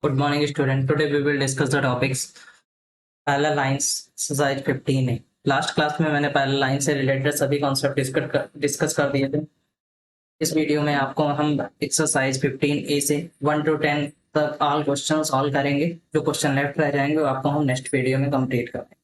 Good morning, student. Today we will discuss the topics parallel lines exercise 15 है। Last class में मैंने parallel line से related सभी concept discuss कर दिए थे। इस वीडियो में आपको हम एक्सरसाइज 15A से 1 to 10 तक ऑल क्वेश्चन सॉल्व करेंगे। जो क्वेश्चन लेफ्ट रह जाएंगे वो आपको हम नेक्स्ट वीडियो में कंप्लीट करेंगे।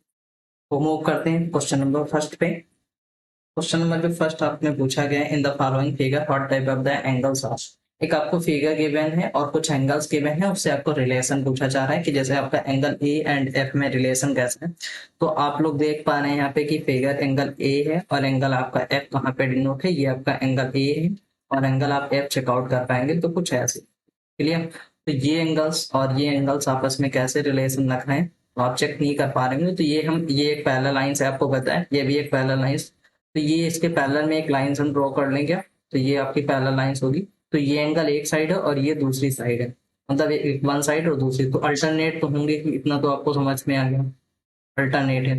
तो मूव करते हैं क्वेश्चन नंबर फर्स्ट पे। क्वेश्चन नंबर जो फर्स्ट आपने पूछा गया है, in the following figure what type of the angles are. एक आपको फिगर गिवन है और कुछ एंगल्स गिवन है, उससे आपको रिलेशन पूछा जा रहा है कि जैसे आपका एंगल ए एंड एफ में रिलेशन कैसा है। तो आप लोग देख पा रहे हैं यहाँ पे कि फिगर एंगल ए है और एंगल आपका एफ कहाँ पे डिनोट है, ये आपका एंगल ए है और एंगल आप एफ चेकआउट कर पाएंगे तो कुछ ऐसे। क्लियर। तो ये एंगल्स और ये एंगल्स आपस में कैसे रिलेशन रख रहे हैं तो आप चेक नहीं कर पा रहे होंगे। तो ये एक पैरेलल लाइन से आपको पता है, ये भी एक पैरेलल लाइन। तो ये इसके पैरेलल में एक लाइन हम ड्रॉ कर लेंगे। तो ये आपकी पैरेलल लाइंस होगी। तो ये एंगल एक साइड है और ये दूसरी साइड है, मतलब एक वन साइड और दूसरी। तो अल्टरनेट तो होंगे कि इतना तो आपको समझ में आ गया। अल्टरनेट है,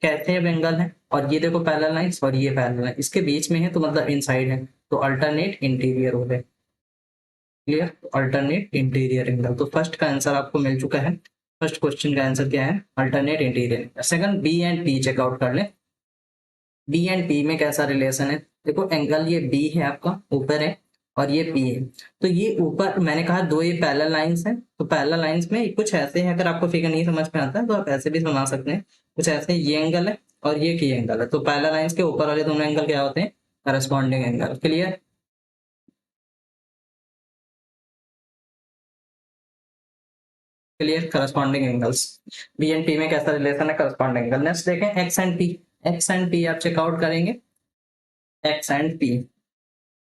कैसे अब एंगल है और ये देखो पैरेलल लाइंस और ये पैरेलल है, इसके बीच में है तो मतलब इन साइड है, तो अल्टरनेट इंटीरियर हो गए। क्लियर। Alternate interior angle. तो फर्स्ट का आंसर आपको मिल चुका है। फर्स्ट क्वेश्चन का आंसर क्या है? Alternate interior. Second B and P check out कर ले। बी एंड पी में कैसा रिलेशन है? देखो एंगल ये बी है आपका, ऊपर है और ये पी है। तो ये ऊपर मैंने कहा दो ये पैरेलल लाइंस हैं, तो पैरेलल लाइंस में कुछ ऐसे हैं। अगर आपको फिगर नहीं समझ में आता है तो आप ऐसे भी समझ सकते हैं। कुछ ऐसे ये एंगल है और ये की एंगल है, तो पैरेलल लाइंस के ऊपर वाले दोनों एंगल क्या होते हैं? Corresponding angle. Clear. Clear. Corresponding angles. B and P में कैसा रिलेशन है? Corresponding angle. नेक्स्ट देखें X and P. X and P आप चेकआउट करेंगे। एक्स एंड पी,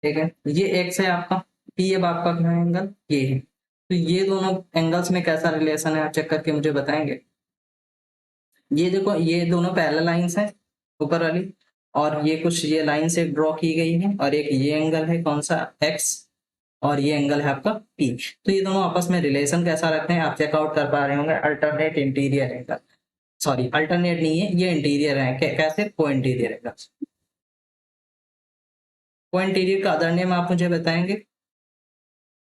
ठीक है। ये एक्स है आपका, पी अब आपका क्या एंगल? ये है। तो ये दोनों एंगल्स में कैसा रिलेशन है आप चेक करके मुझे बताएंगे। ये देखो ये दोनों पैरेलल लाइंस हैं ऊपर वाली, और ये कुछ ये लाइन से ड्रॉ की गई है, और एक ये एंगल है कौन सा? एक्स। और ये एंगल है आपका पी। तो ये दोनों आपस में रिलेशन कैसा रखते हैं आप चेकआउट कर पा रहे होंगे। Alternate interior angle, sorry alternate नहीं है, ये इंटीरियर है। कैसे? को इंटीरियर एंगल। को इंटीरियर का अदर नेम आप मुझे बताएंगे।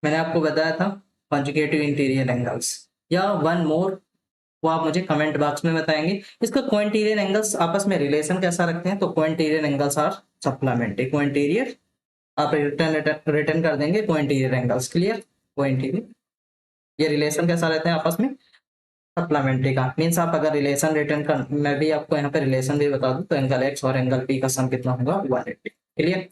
मैंने आपको बताया था कॉन्जुगेटिव इंटीरियर एंगल्स, या वन मोर, वो आप मुझे कमेंट बॉक्स में बताएंगे। इसका कोइंटीरियर एंगल्स आपस में रिलेशन कैसा रखते हैं? तो co-interior angles are supplementary. Co-interior आप रिटर्न रिटर्न कर देंगे कोइंटीरियर एंगल्स। क्लियर। कोइंटीरियर, ये रिलेशन कैसा रहता है आपस में? सप्लीमेंट्री का मीन्स आप अगर रिलेशन रिटर्न कर, मैं भी आपको यहाँ पे रिलेशन भी बता दूं, तो एंगल एक्स और एंगल पी का सम कितना होगा? 180। क्लियर।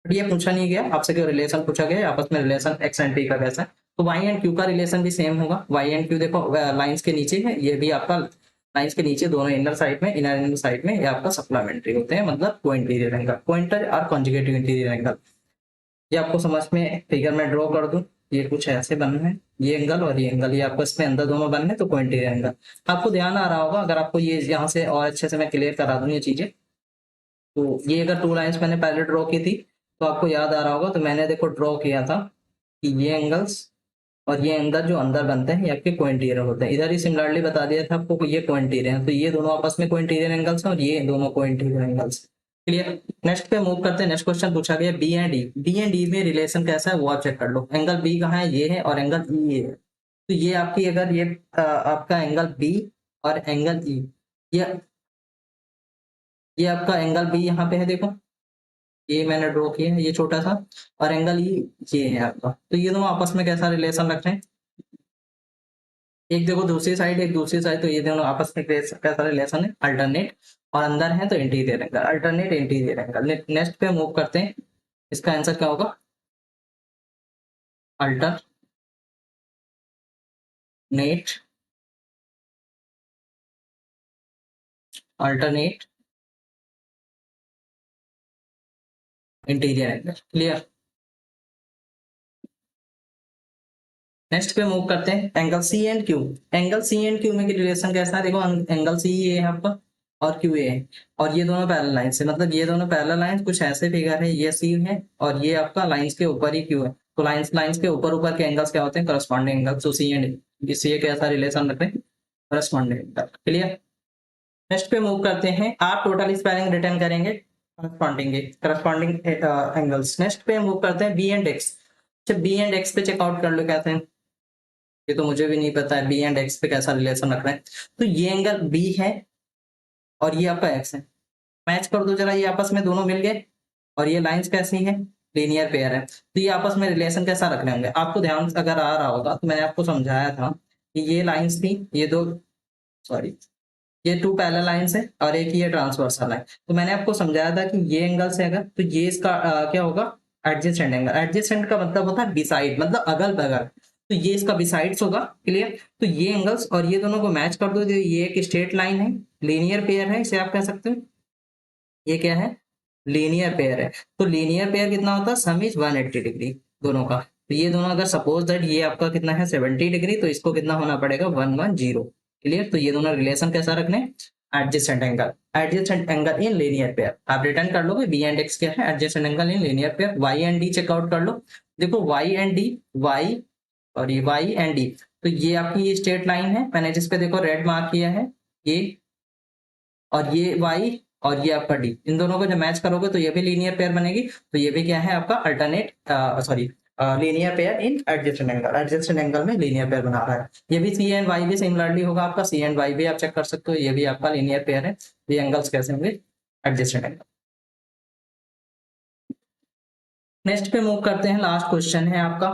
ये पूछा नहीं गया आपसे कि रिलेशन पूछा गया आपस में रिलेशन एक्स एंड पी का कैसा है। तो वाई एंड क्यू का रिलेशन भी सेम होगा। वाई एंड क्यू देखो लाइंस के नीचे है, ये भी आपका लाइंस के नीचे दोनों इनर साइड में, इनर साइड में ये आपका सप्लीमेंट्री होते हैं, मतलब को इंटीरियर एंगल, कोइंटर और कॉन्जुगेटिव इंटीरियर एंगल। ये आपको समझ में फिगर में ड्रॉ कर दूं, ये कुछ ऐसे बनना है, ये एंगल और ये एंगल, ये आपको इसमें अंदर दोनों बनने हैं, तो को इंटीरियर एंगल। आपको ध्यान आ रहा होगा, अगर आपको ये यहाँ से और अच्छे से मैं क्लियर करा दूं ये चीजें। तो ये अगर टू लाइंस मैंने पहले ड्रॉ की थी तो आपको याद आ रहा होगा, तो मैंने देखो ड्रॉ किया था कि ये एंगल्स और ये एंगल जो अंदर बनते हैं ये आपके कोइंटीरियर होते हैं। इधर ही सिमिलरली बता दिया था आपको कि ये कोइंटीरियर है, तो ये दोनों आपस में कोइंटीरियर एंगल्स हैं और ये दोनों कोइंटीरियर एंगल्स। क्लियर। नेक्स्ट पे मूव करते हैं। नेक्स्ट क्वेश्चन पूछा गया B and D. B and D में रिलेशन कैसा है वो आप चेक कर लो। एंगल बी कहाँ है? ये है, और एंगल ई ये है। तो ये आपकी अगर ये आपका एंगल बी और एंगल ई, ये ये आपका एंगल बी यहाँ पे है देखो, ये मैंने ड्रॉ किया है ये छोटा सा, और एंगल ये है आपका। तो ये दोनों आपस में कैसा रिलेशन रख रहे हैं? एक देखो दूसरी साइड, एक दूसरी साइड, तो ये दोनों आपस में कैसा रिलेशन है? अल्टरनेट। और अंदर है तो interior angle, alternate interior angle. Next पे मूव करते हैं। इसका आंसर क्या होगा? Alternate alternate interior angle. Clear. Next पे मूव करते हैं। Angle C and Q. Angle C and Q में की रिलेशन कैसा है? देखो एंगल सी ये है आपका और क्यू ए है, और ये दोनों पैरेलल लाइंस है, मतलब ये दोनों पैरेलल लाइंस कुछ ऐसे फिगर है, ये सी है और ये आपका लाइंस के ऊपर ही क्यू है। तो लाइंस लाइंस के ऊपर ऊपर के एंगल्स क्या होते हैं? Corresponding angle. तो सी एंड इससे कैसा रिलेशन रखते हैं? Corresponding angle. क्लियर। नेक्स्ट पे मूव करते हैं। आप टोटल स्पेलिंग रिटर्न करेंगे करस्पॉन्डिंग एंगल्स। नेक्स्ट पे मूव करते हैं बी एंड एक्स। अच्छा बी एंड एक्स पे चेकआउट कर लो कैसे हैं। ये तो मुझे भी नहीं पता है बी एंड एक्स पे कैसा रिलेशन रख रहे हैं। तो ये एंगल बी है और ये आपका एक्स है, मैच कर दो जरा, ये आपस में दोनों मिल गए और ये लाइंस कैसी है, लीनियर पेयर है। तो ये आपस में रिलेशन कैसा रख रहे होंगे, आपको ध्यान अगर आ रहा होगा तो मैंने आपको समझाया था कि ये लाइंस थी, ये दो, सॉरी, ये टू पैरेलल लाइंस है और एक ये ट्रांसवर्सल लाइन। तो मैंने आपको समझाया था कि ये एंगल से अगर, तो ये इसका क्या होगा, एडजेसेंट एंगल। एडजेसेंट का मतलब होता है बिसाइड, मतलब अगल बगल, तो ये इसका बिसाइड्स होगा। क्लियर। तो ये एंगल्स और ये दोनों को मैच कर दो, ये एक स्ट्रेट लाइन है, लीनियर पेयर है, इसे आप कह सकते हो ये क्या है, लीनियर पेयर है। तो लीनियर पेयर कितना होता है, सम इज 180 डिग्री दोनों का। तो ये दोनों अगर सपोज दैट ये आपका कितना है 70 डिग्री, तो इसको कितना होना पड़ेगा 110। क्लियर। तो ये दोनों रिलेशन कैसा रखने, adjacent angle, adjacent angle in linear pair. आप रिटर्न कर लोगे बी एंड एक्स क्या है, adjacent angle in linear pair. Y and D checkout कर लो। देखो वाई एंड डी, वाई और ये वाई एंड डी, तो ये आपकी ये स्ट्रेट लाइन है, मैंने जिसपे देखो रेड मार्क किया है ये, और ये y और ये आपका d, इन दोनों को जब मैच करोगे तो ये भी लीनियर पेयर बनेगी। तो ये भी क्या है आपका अल्टरनेट, सॉरी, लीनियर पेयर इन एडजेसेंट एंगल, एडजेसेंट एंगल में लीनियर पेयर बना रहा है। ये भी सी एंड वाई भी सिमिलरली होगा आपका, सी एंड वाई भी आप चेक कर सकते हो, ये भी आपका लीनियर पेयर है। ये एंगल्स कैसे होंगे, एडजेसेंट एंगल। नेक्स्ट पे मूव करते हैं, लास्ट क्वेश्चन है आपका।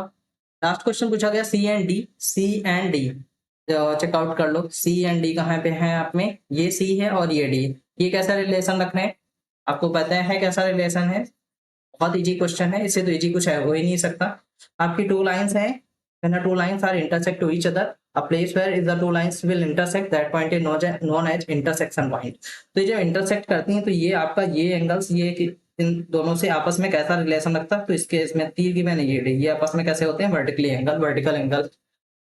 लास्ट क्वेश्चन पूछा गया C and D, C and D checkout कर लो। सी एंड डी कहाँ पे है आप में, ये सी है और ये डी, ये कैसा रिलेशन रख रहे हैं, आपको पता है कैसा रिलेशन है, बहुत इजी क्वेश्चन है, इससे तो इजी कुछ है हो ही नहीं सकता। आपकी टू लाइंस है, when the two lines are intersect to each other, a place where if the two lines will intersect, that point is known as intersection point। तो ये जब इंटरसेक्ट करती हैं तो ये आपका ये एंगल्स, ये इन दोनों से आपस में कैसा रिलेशन रखता है, तो इसके इसमें तीर की मैंने ये आपस में कैसे होते हैं, vertically angle, vertical angle,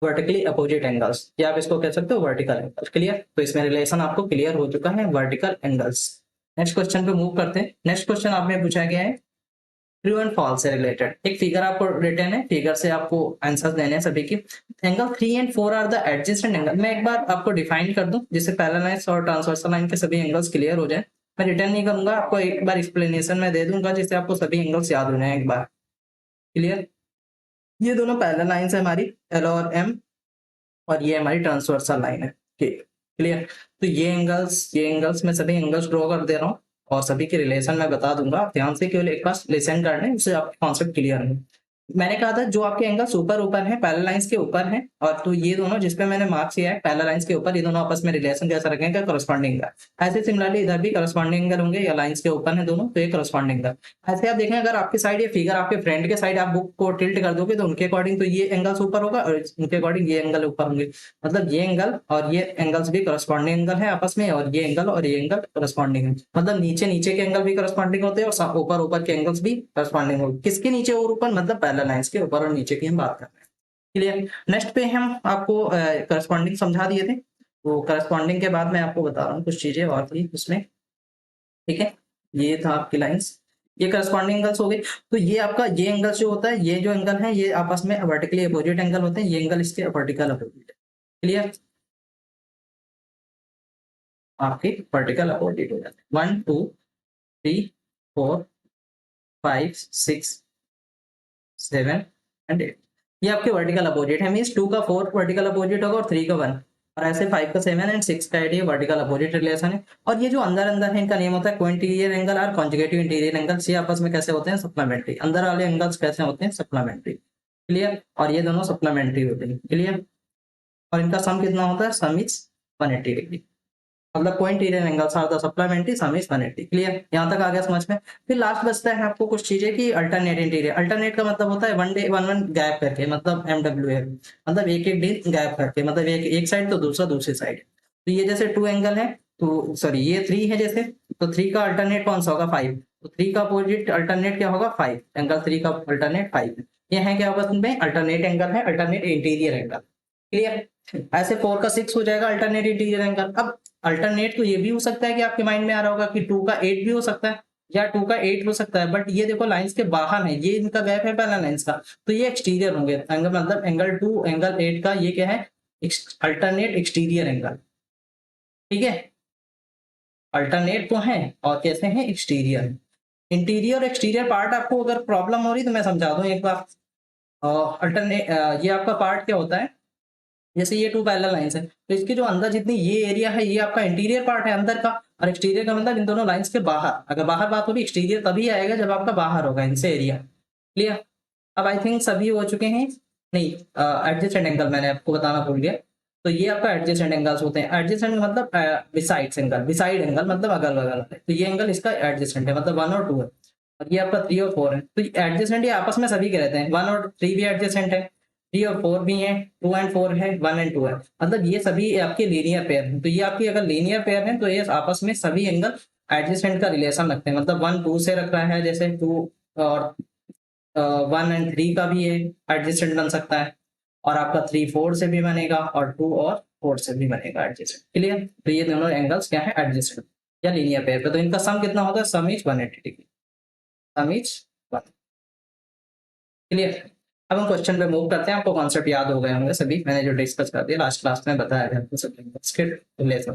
vertically opposite angles, या आप इसको कह सकते हो वर्टिकल एंगल। क्लियर। तो इसमें रिलेशन आपको क्लियर हो चुका है, वर्टिकल एंगल्स। नेक्स्ट क्वेश्चन पे मूव करते हैं। नेक्स्ट क्वेश्चन आप में पूछा गया है ट्रू एंड फॉल्स से रिलेटेड, एक फिगर आपको रिटर्न है, फिगर से आपको आंसर्स देने हैं सभी के। Angle 3 and 4 are the adjacent angle. मैं एक बार आपको डिफाइन कर दूं जिससे पैरेलल लाइंस और ट्रांसवर्सल लाइन के सभी एंगल्स क्लियर हो जाए। मैं रिटर्न नहीं करूंगा, आपको एक बार एक्सप्लेनेशन में दे दूंगा जिससे आपको सभी एंगल्स याद हो जाए एक बार। क्लियर। ये दोनों पैरेलल लाइंस है हमारी, एल और एम, और ये हमारी ट्रांसवर्सल लाइन है। ठीक। क्लियर। तो ये एंगल्स मैं सभी एंगल्स ड्रॉ कर दे रहा हूँ और सभी के रिलेशन मैं बता दूंगा, आप ध्यान से केवल एक बार लिसन कर लें, उससे आपके कॉन्सेप्ट क्लियर है। मैंने कहा था जो आपके एंगल्स ऊपर ऊपर है, पैरेलल लाइंस के ऊपर है, और तो ये दोनों जिसपे मैंने मार्क्स किया है पैरेलल लाइंस के ऊपर, ये दोनों आपस में रिलेशन कैसा रखेंगे, करस्पॉन्डिंग है। ऐसे सिमिलरली इधर भी करस्पॉन्डिंग एंगल होंगे, या लाइंस के ऊपर है दोनों तो ये करस्पॉन्डिंग है। ऐसे आप देखें अगर आपके साइड ये फिगर आपके फ्रेंड के साइड आप बुक को टिल्ट कर दोगे तो उनके अकॉर्डिंग तो ये एंगल्स ऊपर होगा और उनके अकॉर्डिंग ये एंगल ऊपर होंगे। मतलब ये एंगल और ये एंगल्स भी करस्पॉन्डिंग एंगल है आपस में, और ये एंगल और ये एंगल करस्पॉन्डिंग है। मतलब नीचे नीचे के एंगल भी करस्पॉन्डिंग होते हैं और ऊपर ऊपर के एंगल्स भी करस्पॉन्डिंग होंगे। किसके नीचे और ऊपर, मतलब पैरेलल लाइंस के ऊपर और नीचे की हम बात कर रहे हैं। क्लियर। नेक्स्ट पे हम आपको करस्पॉन्डिंग समझा दिए थे, वो करस्पॉन्डिंग के बाद मैं आपको बता रहा हूँ कुछ चीजें और थी उसमें। ठीक है। ये था आपकी लाइंस, ये करस्पॉन्डिंग एंगल्स हो गए। तो ये आपका ये एंगल जो होता है, ये जो एंगल है ये आपस में वर्टिकली अपोजिट एंगल होते हैं, ये एंगल इसके वर्टिकल अपोजिट है। क्लियर। आपके वर्टिकल अपोजिट हो जाते हैं। 1 2 3 4 5 6 7 एंड 8, ये आपके वर्टिकल अपोजिट है। मींस 2 का 4 वर्टिकल अपोजिट होगा और 3 का 1, और ऐसे 5 का 7 एंड 6 का 8 ये वर्टिकल अपोजिट रिलेशन है। और ये जो अंदर अंदर है इनका नेम होता है कोइंटीरियर एंगल और कॉन्जुगेटिव इंटीरियर एंगल्स। ये आपस में कैसे होते हैं, सप्लीमेंट्री। अंदर वाले एंगल्स कैसे होते हैं, सप्लीमेंट्री। क्लियर। और ये दोनों सप्लीमेंट्री होते हैं। क्लियर। और इनका सम कितना होता है, सम इज 180 डिग्री। मतलब पॉइंट एरियर angles are the supplementary, sum is 180। Clear. यहां तक आ गया समझ में। फिर लास्ट बचता है आपको कुछ चीजें कि अल्टरनेट इंटीरियर। अल्टरनेट का मतलब होता है one day one one gap करके, मतलब MWF, मतलब एक एक दिन गैप करके, मतलब एक साइड तो दूसरा दूसरी साइड। तो ये जैसे 2 एंगल है, तो सॉरी ये 3 है जैसे, तो 3 का अल्टरनेट कौन सा होगा, 5। तो 3 का अपोजिट अल्टरनेट क्या होगा, 5। एंगल 3 का अल्टरनेट 5 है। ये है क्या आपस में, अल्टरनेट एंगल है, अल्टरनेट इंटीरियर एंगल। क्लियर। ऐसे 4 का 6 हो जाएगा अल्टरनेट इंटीरियर एंगल। अब अल्टरनेट तो ये भी हो सकता है कि आपके माइंड में आ रहा होगा कि 2 का 8 भी हो सकता है, या 2 का 8 हो सकता है, बट ये देखो लाइंस के बाहर है, ये इनका गैप है पैरेलल लाइंस का, तो ये एक्सटीरियर होंगे एंगल, मतलब एंगल 2 एंगल 8 का ये क्या है, अल्टरनेट एक्सटीरियर एंगल। ठीक है। अल्टरनेट तो है और कैसे हैं, एक्सटीरियर। इंटीरियर एक्सटीरियर पार्ट आपको अगर प्रॉब्लम हो रही तो मैं समझा दूं एक बार। अल्टरनेट ये आपका पार्ट क्या होता है, जैसे ये टू पैरेलल लाइंस है, तो इसके जो अंदर जितनी ये एरिया है, ये आपका इंटीरियर पार्ट है अंदर का, और एक्सटीरियर का मतलब इन दोनों लाइंस के बाहर। अगर बाहर बात होगी, एक्सटीरियर तभी आएगा जब आपका बाहर होगा इनसे एरिया। क्लियर? अब आई थिंक सभी हो चुके हैं। नहीं, एडजेसेंट एंगल मैंने आपको बताना भूल गया। तो ये आपका एडजेसेंट एंगल्स होते हैं। एडजेसेंट मतलब बिसाइड एंगल, बिसाइड एंगल मतलब अगल बगल है। तो ये एंगल इसका एडजेसेंट है, मतलब 1 और 2 है, और ये आपका 3 और 4 है। तो एडजेसेंट ये आपस में सभी के रहते हैं। 1 और 3 भी एडजेसेंट है, 3 और 4 भी है, 2 एंड 4 है, 1 एंड 2 है। मतलब ये सभी आपके लीनियर पेयर हैं। तो ये आपकी अगर लीनियर पेयर है तो ये आपस में सभी एंगल एडजेसेंट का रिलेशन रखते हैं। मतलब 1 2 से रख रहा है, जैसे 2 और 1 एंड 3 का भी है एडजेसेंट बन सकता है, और आपका 3 4 से भी बनेगा, और 2 और 4 से भी बनेगा एडजेसेंट। क्लियर? तो ये दोनों एंगल्स क्या है, एडजेसेंट या लीनियर पेयर पे। तो इनका सम कितना होगा, सम is 180 degree, some is 1। Clear? अब हम क्वेश्चन पे मूव करते हैं। आपको कॉन्सेप्ट याद हो गए होंगे सभी, मैंने जो डिस्कस कर दिया लास्ट क्लास में, बताया था आपको सब एंगल्स के रिलेशन।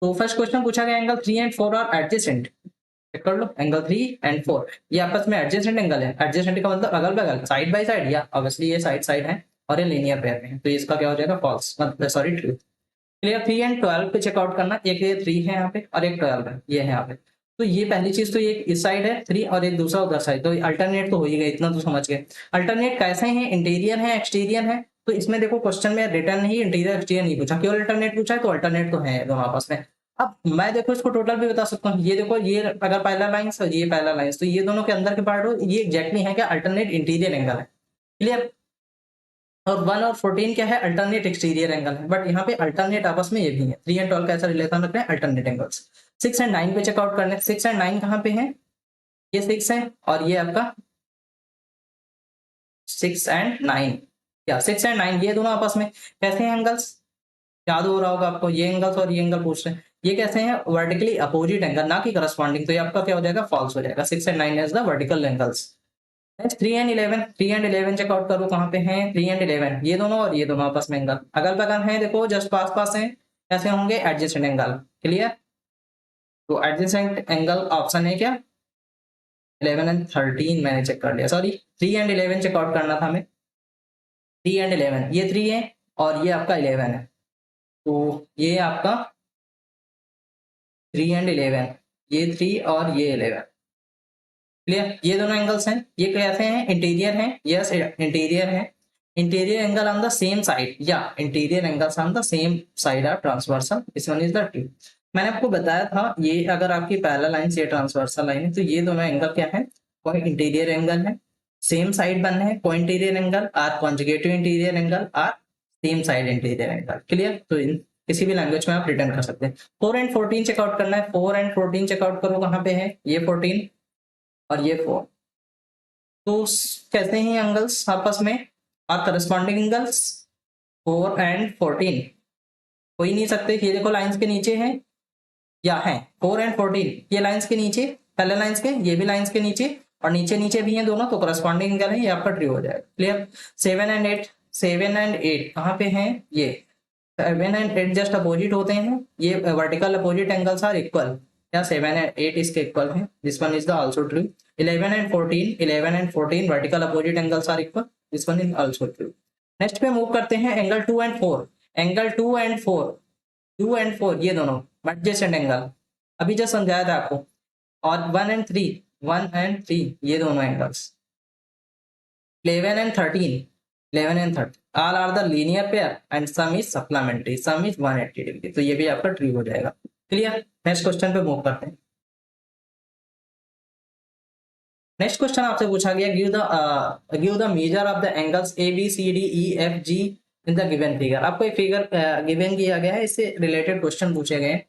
तो फर्स्ट क्वेश्चन पूछा गया, angle 3 and 4 are adjacent. Check कर लो, एंगल 3 एंड 4 ये आपस में एडजेसेंट एंगल है। एडजेसेंट का मतलब अगल बगल, साइड बाय साइड, या ऑब्वियसली ये साइड साइड है, और ये लीनियर पेयर में है। तो इसका क्या हो जाएगा, फॉल्स, मतलब सॉरी ट्रू। क्लियर? 3 एंड 12 पे चेकआउट करना। एक ये 3 है यहाँ पे, और एक 12 है, ये है यहाँ पे। तो ये पहली चीज तो ये इस साइड है 3, और एक दूसरा उधर साइड, तो अल्टरनेट तो हो ही गए, इतना तो समझ गए। अल्टरनेट कैसे हैं, इंटीरियर है, एक्सटीरियर है। तो इसमें देखो क्वेश्चन में रिटर्न नहीं, इंटीरियर एक्सटीरियर नहीं पूछा, केवल अल्टरनेट पूछा है। तो अल्टरनेट तो है दोनों आपस में। अब मैं देखो इसको टोटल भी बता सकता हूँ। ये देखो, ये अगर पैरेलल लाइंस और ये पैरेलल लाइंस, तो ये दोनों के अंदर के पार्ट हो, ये एग्जैक्टली है क्या, अल्टरनेट इंटीरियर एंगल है। क्लियर? और 1 और 14 क्या है, अल्टरनेट एक्सटीरियर एंगल है। बट यहाँ पे अल्टरनेट आपस में ये भी है। 3 एंड 12 कैसा रिलेशन रख रहे हैं, अल्टरनेट एंगल्स। 6 एंड 9 पे चेकआउट करने। 6 एंड 9 कहाँ पे है, ये 6 है, और ये आपका 6 एंड 9, क्या 6 एंड 9 ये दोनों आपस में कैसे हैं एंगल्स, याद हो रहा होगा आपको। ये एंगल्स और ये एंगल पूछ रहे हैं, ये कैसे हैं, वर्टिकली अपोजिट एंगल, ना कि करस्पॉन्डिंग। तो ये आपका क्या हो जाएगा, फॉल्स हो जाएगा। 6 and 9 is the vertical angles. Next 3 and 11, 3 and 11 check out करो, कहाँ पे हैं 3 एंड 11, ये दोनों और ये दोनों आपस में एंगल अगल बगल हैं, देखो जस्ट पास पास हैं, कैसे होंगे, एडजेसेंट एंगल। क्लियर? तो एडजेसेंट एंगल ऑप्शन है क्या, 11 एंड 13 मैंने चेक कर लिया, सॉरी 3 एंड 11 चेकआउट करना था हमें। 3 एंड 11, ये 3 है और ये आपका 11 है, तो ये आपका 3 एंड 11, ये 3 और ये 11। क्लियर? ये दोनों एंगल्स हैं, ये कैसे हैं, इंटीरियर हैं, यस इंटीरियर है। Interior angle on the same side, या interior angles on the same side are transversal, this one is the true. मैंने आपको बताया था, ये अगर आपकी पैरेलल लाइन ये ट्रांसवर्सल लाइन है, तो ये दोनों एंगल क्या है, कोई इंटीरियर एंगल है, सेम साइड बनने हैं, को interior angle are conjugative interior angle are same side interior angle. Clear? तो इन किसी भी लैंग्वेज में आप रिटर्न कर सकते हैं। 4 एंड 14 चेकआउट करना है। 4 एंड 14 चेकआउट करो, कहाँ पे है, ये 14 और ये 4। तो कहते हैं एंगल्स आपस में आर करस्पॉन्डिंग एंगल्स। 4 एंड 14 हो ही नहीं सकते। ये देखो लाइंस के नीचे है, या है 4 एंड 14, ये लाइंस के नीचे, पहले लाइंस के, ये भी लाइंस के नीचे, और नीचे नीचे भी हैं दोनों, तो करस्पॉन्डिंग एंगल है, ये आपका ट्रू हो जाएगा। क्लियर? 7 एंड 8, 7 एंड 8 कहाँ पे हैं, ये 7 एंड 8 जस्ट अपोजिट होते हैं, ये vertical opposite angles are equal, या 7 एंड 8 इसके इक्वल है, this one is the also true. 11 and 14, 11 and 14 vertical opposite angles are equal, this one is also true. Next पे मूव करते हैं, angle 2 and 4, angle 2 and 4, 2 and 4 ये दोनों adjacent angle, अभी जो समझाया था आपको। और 1 एंड 3, 1 एंड 3 ये दोनों angles. 11 and 13, 11 and 13 all are the linear pair and sum is supplementary, sum is 180 degree, तो ये भी आपका ट्रू हो जाएगा। क्लियर? नेक्स्ट क्वेश्चन पे मूव करते हैं। नेक्स्ट क्वेश्चन आपसे पूछा गया, give the measure of the angles A B C D E F G in the given figure. आपको एक फिगर गिवन किया गया है, इससे रिलेटेड क्वेश्चन पूछे गए हैं।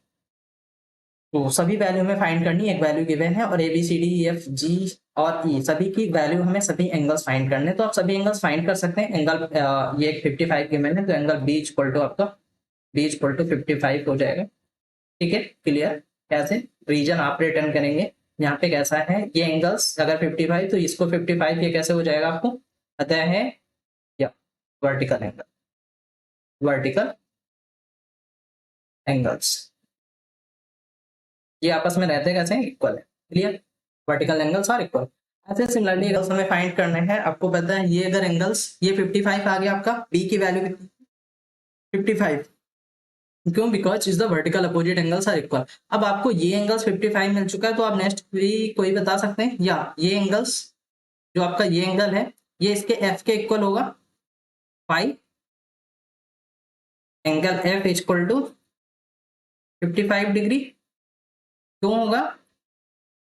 तो सभी वैल्यू में फाइंड करनी है, एक वैल्यू गिवन है, और A B C D E F G और ई सभी की वैल्यू हमें सभी एंगल्स फाइंड करने। तो आप सभी एंगल्स फाइंड कर सकते हैं। एंगल ये एक 55 गिवन है, तो एंगल बी इक्वल टू आपका बी इक्वल टू 55 हो जाएगा। ठीक है? क्लियर? कैसे रीजन आप रिटर्न करेंगे, यहाँ पे कैसा है, ये एंगल्स अगर 55 तो इसको 55, ये कैसे हो जाएगा आपको पता है, या वर्टिकल एंगल, वर्टिकल एंगल्स ये आपस में रहते कैसे हैं, इक्वल है। Clear? Vertical angles are equal. ऐसे सिमिलरली एंगल्स हमें फाइंड करने हैं। आपको पता है ये अगर एंगल्स, ये 55 आ गया, आपका बी की वैल्यू कितनी, 55। क्यों? Because is the vertical opposite angles are equal. अब आपको ये एंगल्स 55 मिल चुका है, तो आप नेक्स्ट भी कोई बता सकते हैं, या ये एंगल्स जो आपका ये एंगल है ये इसके एफ के इक्वल होगा, five angle F equal to 55 degree. क्यों होगा?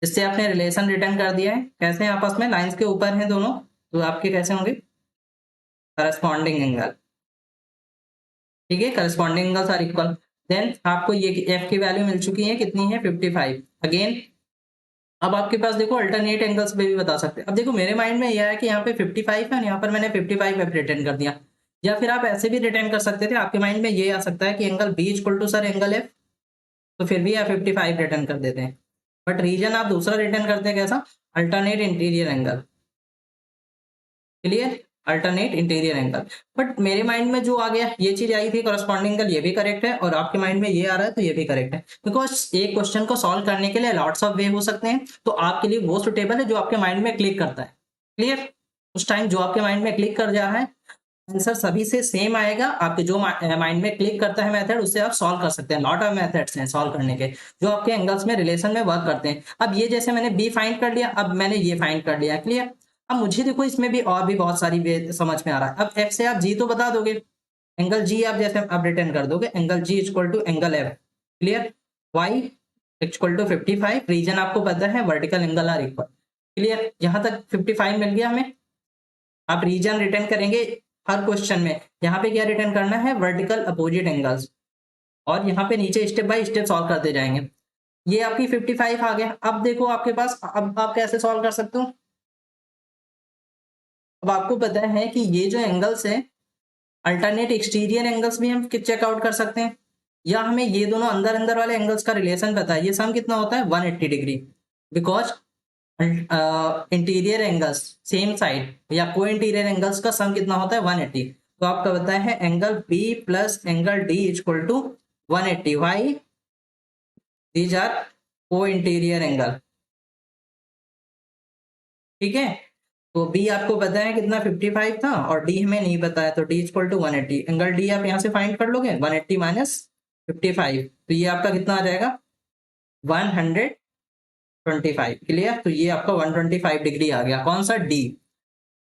इससे आपने रिलेशन रिटर्न कर दिया है। कैसे हैं आपस में? लाइंस के ऊपर हैं दोनों, तो आपके कैसे होंगे? Corresponding angle. ठीक है, corresponding angles are equal. Then आपको ये एफ की वैल्यू मिल चुकी है, कितनी है? 55। अगेन अब आपके पास देखो अल्टरनेट एंगल्स पे भी बता सकते हैं। अब देखो मेरे माइंड में यह है कि यहाँ पे 55 है और यहाँ पर मैंने 55 एफ रिटर्न कर दिया, या फिर आप ऐसे भी रिटर्न कर सकते थे। आपके माइंड में ये आ सकता है कि angle B equal to sir angle F, तो फिर भी आप 55 रिटर्न कर देते हैं। बट रीजन आप दूसरा रिटर्न करते हैं, कैसा? Alternate interior angle. Clear? Alternate interior angle. But मेरे माइंड में जो आ गया, ये चीज आई थी करस्पॉन्डिंग एंगल, ये भी करेक्ट है, और आपके माइंड में ये आ रहा है तो ये भी करेक्ट है। बिकॉज एक क्वेश्चन को सॉल्व करने के लिए लॉट्स ऑफ वे हो सकते हैं, तो आपके लिए वो सुटेबल है जो आपके माइंड में क्लिक करता है। क्लियर? उस टाइम जो आपके माइंड में क्लिक कर जा रहा है, आंसर सभी से सेम आएगा। आपके जो माइंड में क्लिक करता है मेथड, उससे आप सॉल्व कर सकते हैं। लॉट ऑफ मेथड्स हैं सॉल्व करने के जो आपके एंगल्स में रिलेशन में वर्क करते हैं। अब ये जैसे मैंने बी फाइंड कर लिया, अब मैंने ये फाइंड कर लिया। क्लियर? अब मुझे देखो इसमें भी और भी बहुत सारी वे समझ में आ रहा है। अब एफ से आप जी तो बता दोगे, एंगल जी आप जैसे आप रिटर्न कर दोगे, angle G equal to angle F. Clear? Why equal to 55, reason आपको पता है, vertical angle are equal. Clear? यहां तक 55 मिल गया हमें। आप रीजन रिटर्न करेंगे हर क्वेश्चन में, यहाँ पे क्या रिटर्न करना है? वर्टिकल अपोजिट एंगल्स, और यहाँ पे नीचे स्टेप बाय स्टेप सॉल्व करते जाएंगे। ये आपकी 55 आ गया। अब देखो आपके पास, अब आप कैसे सॉल्व कर सकते हो? अब आपको पता है कि ये जो एंगल्स है, अल्टरनेट एक्सटीरियर एंगल्स भी हम चेकआउट कर सकते हैं, या हमें ये दोनों अंदर अंदर वाले एंगल्स का रिलेशन पता है। ये सम कितना होता है? 180 degree. Because interior angles same side या को इंटीरियर एंगल्स का सम कितना होता है? 180। तो आपका बताया है angle B plus angle D equal to 180। Why? These are को इंटीरियर एंगल। ठीक है, तो बी आपको पता है कितना? 55 था, और डी हमें नहीं पता है, तो D equal to 180। Angle D आप यहाँ से फाइंड कर लोगे, 180 माइनस 55, तो ये आपका कितना आ जाएगा? 125। क्लियर? तो ये आपका 125 डिग्री आ गया। कौन सा? डी।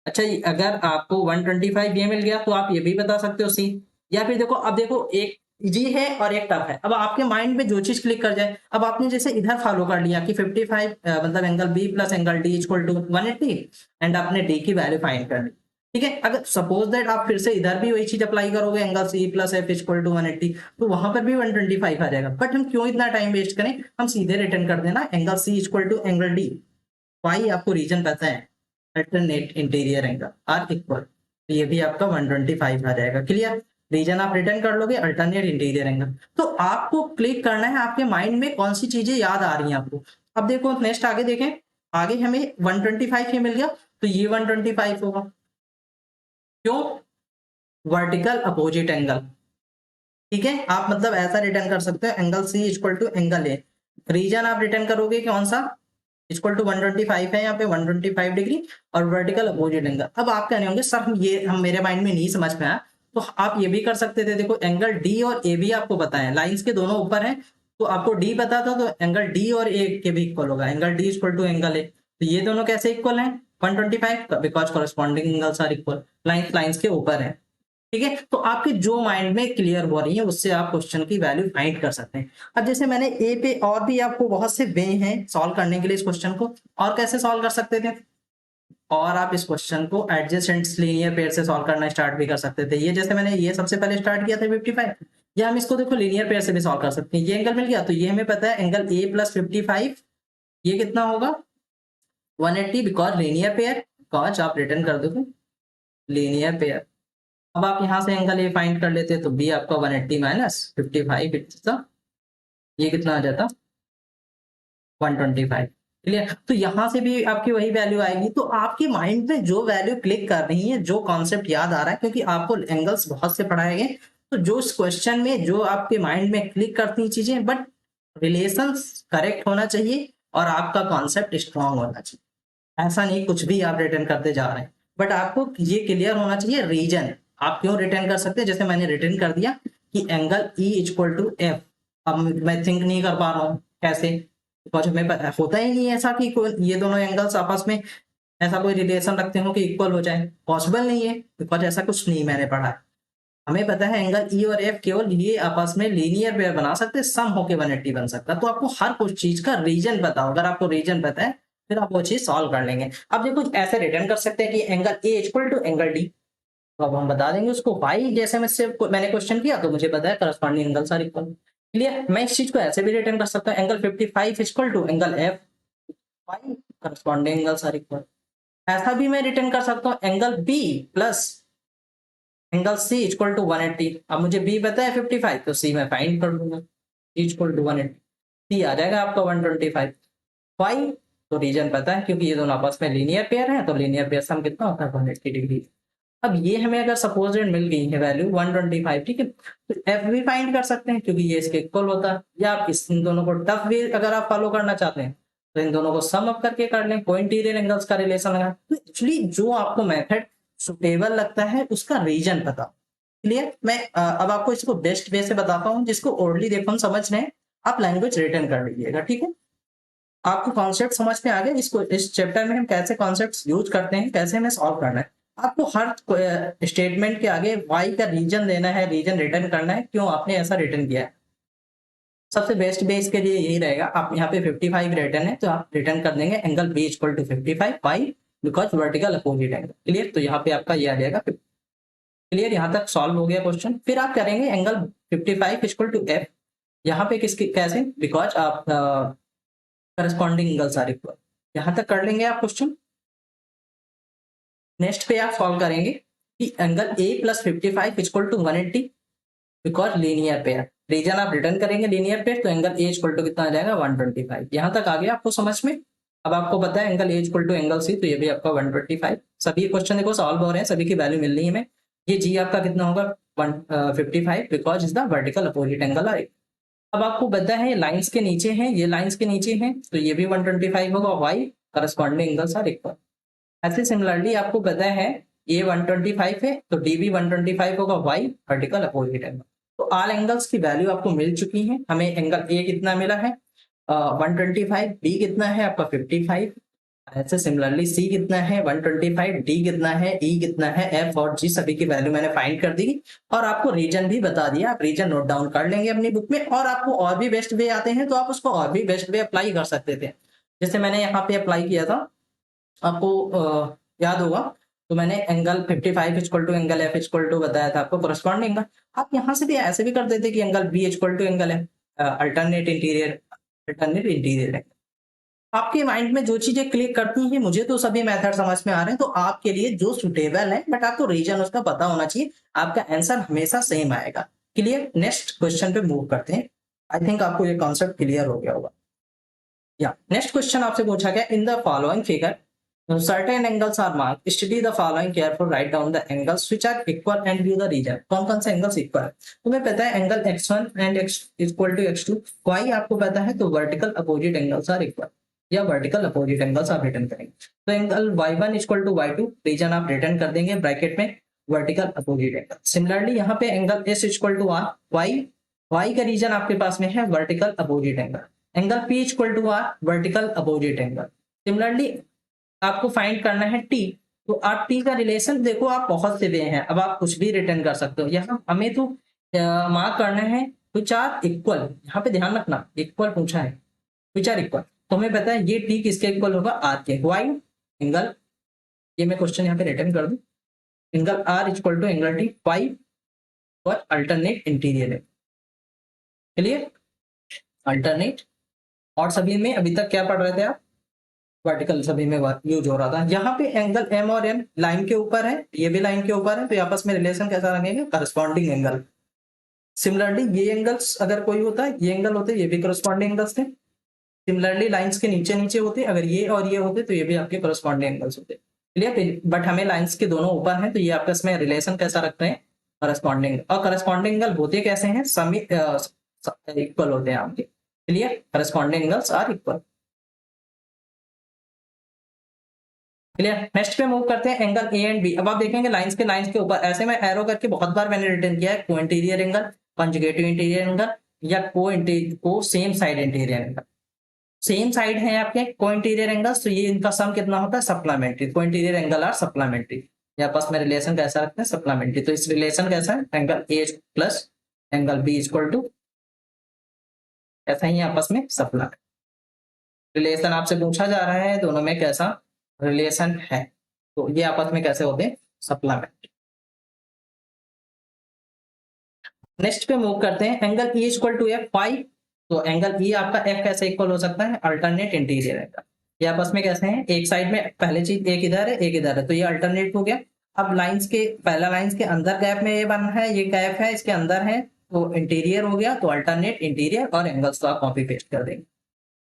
अच्छा, अगर आपको 125 ये मिल गया, तो आप ये भी बता सकते हो सी। या फिर देखो, अब देखो एक जी है और एक टफ है। अब आपके माइंड में जो चीज क्लिक कर जाए, अब आपने जैसे इधर फॉलो कर लिया कि 55 मतलब angle B plus angle D equal to 180, and आपने डी की वैल्यू फाइंड कर ली। ठीक है, अगर सपोज दैट आप फिर से इधर भी वही चीज अप्लाई करोगे, angle C plus F equal to 180, तो वहां पर भी 125 आ जाएगा। बट हम क्यों इतना टाइम वेस्ट करें, हम सीधे रिटर्न कर देना angle C equal to angle D. Why आपको रीजन पता है, alternate interior angle are equal, तो ये भी आपका 125 आ जाएगा। क्लियर? रीजन आप रिटर्न कर लोगे, अल्टरनेट इंटीरियर एंगल। तो आपको क्लिक करना है आपके माइंड में कौन सी चीजें याद आ रही हैं आपको। अब देखो नेक्स्ट आगे देखें, आगे हमें 125 ये मिल गया, तो ये 125 होगा। क्यों? Vertical opposite angle. ठीक है, आप मतलब ऐसा रिटर्न कर सकते हो, angle C equal to angle A. Reason आप रिटर्न करोगे कौन सा? इक्वल टू 125 है यहाँ पे, 125 डिग्री, और वर्टिकल अपोजिट एंगल। अब आप कहने होंगे सर ये हम मेरे माइंड में नहीं समझ में आया, तो आप ये भी कर सकते थे। देखो एंगल डी और ए भी आपको पता है, लाइंस के दोनों ऊपर हैं, तो आपको डी पता था, तो एंगल डी और ए के भी इक्वल होगा। Angle D equal to angle A, तो ये दोनों कैसे इक्वल हैं? 125, because corresponding angles are equal, lines के ऊपर है। ठीक है, तो आपके जो माइंड में क्लियर हो रही है, उससे आप क्वेश्चन की वैल्यू फाइंड कर सकते हैं। अब जैसे मैंने ए पे, और भी आपको बहुत से वे हैं सॉल्व करने के लिए इस क्वेश्चन को। और कैसे सॉल्व कर सकते थे? और आप इस क्वेश्चन को एडजेसेंट लीनियर पेयर से सॉल्व करना स्टार्ट भी कर सकते थे। ये जैसे मैंने ये सबसे पहले स्टार्ट किया था 55, या हम इसको देखो लीनियर पेयर से भी सॉल्व कर सकते हैं। ये एंगल मिल गया, तो ये हमें पता है एंगल ए प्लस 55 ये कितना होगा? 180, बिकॉज लीनियर पेयर, बिकॉज आप रिटर्न कर दोगे लीनियर पेयर। अब आप यहां से एंगल ए फाइंड कर लेते, तो बी आपका 180 माइनस 55, ये कितना आ जाता? 125। क्लियर? तो यहां से भी आपकी वही वैल्यू आएगी। तो आपके माइंड में जो वैल्यू क्लिक कर रही है, जो कॉन्सेप्ट याद आ रहा है, क्योंकि आपको एंगल्स बहुत से पढ़ाए गए, तो जो इस क्वेश्चन में जो आपके माइंड में क्लिक करती चीजें, बट रिलेशंस करेक्ट होना चाहिए और आपका कॉन्सेप्ट स्ट्रांग होना चाहिए। ऐसा नहीं कुछ भी आप रिटर्न करते जा रहे हैं, बट आपको ये क्लियर होना चाहिए रीजन। आप क्यों रिटर्न कर सकते हैं, जैसे मैंने रिटर्न कर दिया कि angle E equal to F. अब मैं थिंक नहीं कर पा रहा हूँ कैसे, बिकॉज हमें होता ही नहीं है ऐसा कि कोई ये दोनों एंगल्स आपस में ऐसा कोई रिलेशन रखते हो कि इक्वल हो जाए, पॉसिबल नहीं है, बिकॉज ऐसा कुछ नहीं मैंने पढ़ा है। हमें पता है एंगल ई और एफ केवल ये आपस में लीनियर पेयर बना सकते हैं, सम होके 180 बन सकता है। तो आपको हर कुछ चीज का रीजन पता हो, अगर आपको रीजन पता है फिर आप वो चीज सॉल्व कर लेंगे। अब देखो ऐसे रिटर्न कर सकते हैं कि angle A equal to angle D, तो अब हम बता देंगे उसको वाई, जैसे मैंने क्वेश्चन किया तो मुझे पता है corresponding angles are equal. Clear. मैं इस चीज को ऐसे भी रिटर्न कर सकता हूँ, angle 55 equal to angle F why, corresponding angles are equal. ऐसा भी मैं रिटर्न कर सकता हूँ angle B plus angle C equal to 180। अब मुझे बी पता है 55, तो सी मैं फाइंड कर लूंगा, इक्वल टू 180, सी आ जाएगा आपका 125। वाई तो रीजन पता है क्योंकि ये दोनों आपस में लीनियर पेयर है, तो लीनियर पेयर सम कितना होता है 180 डिग्री। अब ये हमें अगर सपोजेड मिल गई है वैल्यू 125, ठीक है, तो एफ भी फाइंड कर सकते हैं क्योंकि ये इसके इक्वल होता है। या आप इन दोनों को टफ वे अगर आप फॉलो करना चाहते हैं तो इन दोनों को सम अप करके कर लें, कोई इंटीरियर एंगल्स का रिलेशन लगा। तो एक्चुअली जो आपको मेथड सुटेबल लगता है उसका रीजन पता। क्लियर। मैं अब आपको इसको बेस्ट वे से बताता हूँ, जिसको ओरली देखो समझ रहे हैं, आप लैंग्वेज रिटर्न कर लीजिएगा, ठीक है। आपको कॉन्सेप्ट समझ में आ गया, इसको इस चैप्टर में हम कैसे कॉन्सेप्ट्स यूज करते हैं, कैसे हमें सॉल्व करना है। आपको हर स्टेटमेंट के आगे वाई का रीजन देना है, रीजन रिटर्न करना है, क्यों आपने ऐसा रिटर्न किया है। सबसे बेस्ट बेस के लिए यही रहेगा, आप यहाँ पे 55 रिटर्न है तो आप रिटर्न कर देंगे angle B equal to 55 why, because vertical opposite angle. Clear. तो यहाँ पे आपका ये आ जाएगा। क्लियर। यहाँ तक सॉल्व हो गया क्वेश्चन। फिर आप करेंगे एंगल 55 इक्वल टू एफ, यहाँ पे किसके कैसे, बिकॉज आप करस्पॉन्डिंग एंगल्स आर इक्वल। यहाँ तक कर लेंगे आप क्वेश्चन। नेक्स्ट पे आप सॉल्व करेंगे कि angle A plus 55 equal to 180, because linear pair. Reason आप रिटर्न करेंगे लीनियर पेयर, तो एंगल ए इक्वल टू कितना आ जाएगा 125। यहाँ तक आ गया आपको समझ में। अब आपको पता है angle A equal to angle C, तो ये भी आपका 125। सभी क्वेश्चन देखो सॉल्व हो रहे हैं, सभी की वैल्यू मिल रही है हमें। ये जी आपका कितना होगा 155, because is the vertical opposite angle are. अब आपको पता है लाइंस के नीचे हैं, ये लाइंस के नीचे हैं, तो ये भी 125 होगा, why corresponding angles are equal. ऐसे सिमिलरली आपको पता है ये 125 है, तो डी भी 125 होगा, वाई वर्टिकल अपोजिट एंगल। तो ऑल एंगल्स की वैल्यू आपको मिल चुकी है। हमें एंगल ए कितना मिला है 125, बी कितना है आपका 55, ऐसे सिमिलरली सी कितना है 125, डी कितना है, ई कितना है, एफ और जी सभी की वैल्यू मैंने फाइंड कर दी और आपको रीजन भी बता दिया। आप रीजन नोट डाउन कर लेंगे अपनी बुक में, और आपको और भी बेस्ट वे आते हैं तो आप उसको और भी बेस्ट वे अप्लाई कर सकते थे। जैसे मैंने यहाँ पे अप्लाई किया था, आपको याद होगा, तो मैंने angle 55 equal to angle F equal to बताया था आपको करस्पॉन्डिंग एंगल। आप यहाँ से भी ऐसे भी कर देते कि angle B equal to angle F, alternate interior है। आपके माइंड में जो चीजें क्लिक करती हैं, मुझे तो सभी मेथड समझ में आ रहे हैं, तो आपके लिए जो सुटेबल है, बट आपको रीजन उसका पता होना चाहिए, आपका आंसर हमेशा सेम आएगा। क्लियर। नेक्स्ट क्वेश्चन पे मूव करते हैं। आई थिंक आपको ये कॉन्सेप्ट क्लियर हो गया होगा। या नेक्स्ट क्वेश्चन आपसे पूछा गया, इन the following figure certain angles are marked, study the following careful, write down the angles which are equal and view the region। कौन कौन से एंगल्स इक्वल है, तुम्हें पता है angle x1 and x equal to x2, y आपको पता है, तो vertical opposite angles are equal, या वर्टिकल अपोजिट एंगल्स आप रिटर्न करेंगे। तो angle y1 equal to y2, reason आप रिटर्न कर देंगे ब्रैकेट में वर्टिकल अपोजिट एंगल। सिमिलरली यहाँ पे angle s equal to r, y का रीजन आपके पास में है vertical opposite angle. Angle p equal to r, vertical opposite angle. Similarly आपको फाइंड करना है टी, तो आप टी का रिलेशन देखो, आप बहुत से वे हैं, अब आप कुछ भी रिटर्न कर सकते हो। यहाँ हमें तो मार्क करना है विच आर इक्वल, यहाँ पे ध्यान रखना इक्वल पूछा है, विच आर इक्वल, तो हमें पता है ये टी किसके इक्वल होगा, आर के। वाई एंगल, ये मैं क्वेश्चन यहाँ पे रिटर्न कर दूं, angle are equal to angle T, why और अल्टरनेट इंटीरियर है। क्लियर। अल्टरनेट। और सभी में अभी तक क्या पढ़ रहे थे आप, वर्टिकल सभी में यूज हो रहा था। यहाँ पे एंगल एम और एन लाइन के ऊपर है, ये भी लाइन के ऊपर है, तो आपस में रिलेशन कैसा रखेंगे, करस्पॉन्डिंग एंगल। सिमिलरली ये एंगल्स अगर कोई होता है, ये एंगल होते, ये भी करस्पॉन्डिंग एंगल्स थे। सिमिलरली लाइंस के नीचे नीचे होते, अगर ये और ये होते तो ये भी आपके करस्पॉन्डिंग एंगल्स होते। क्लियर। बट हमें लाइंस के दोनों ऊपर है, तो ये आपस में रिलेशन कैसा रखते हैं, करस्पॉन्डिंग। और करस्पॉन्डिंग एंगल होते कैसे हैं, समी इक्वल होते हैं आपके। Clear. Corresponding angles are equal. Clear. Next पे मूव करते हैं एंगल ए एंड बी। अब आप देखेंगे लाइंस के ऊपर ऐसे में एरो करके बहुत बार मैंने रिटर्न किया है, को interior angle, conjugative interior angle या को same side interior angle. Same side है आपके को इंटीरियर एंगल्स, तो ये इनका सम कितना होता है, सप्लीमेंट्री। को इंटीरियर एंगल आर सप्लीमेंट्री। या आपस में रिलेशन कैसा रखते हैं, सप्लीमेंट्री। तो इस रिलेशन कैसा है, angle A plus angle B equal to ऐसा ही आपस में सप्लीमेंट्री। रिलेशन आपसे पूछा जा रहा है दोनों में कैसा रिलेशन है, तो ये आपस में कैसे होते हैं, सप्लीमेंट्री। नेक्स्ट पे मूव करते हैं angle E equal to F फाई। तो एंगल ई आपका एफ कैसे इक्वल हो सकता है, अल्टरनेट इंटीरियर एंगल। ये आपस में कैसे हैं, एक साइड में पहले चीज एक इधर है एक इधर है, तो ये अल्टरनेट हो गया। अब लाइंस के पहला लाइंस के अंदर गैप में ये बना है, ये गैप है इसके अंदर है, तो इंटीरियर हो गया। तो अल्टरनेट इंटीरियर और एंगल्स तो आप कॉपी पेस्ट कर देंगे।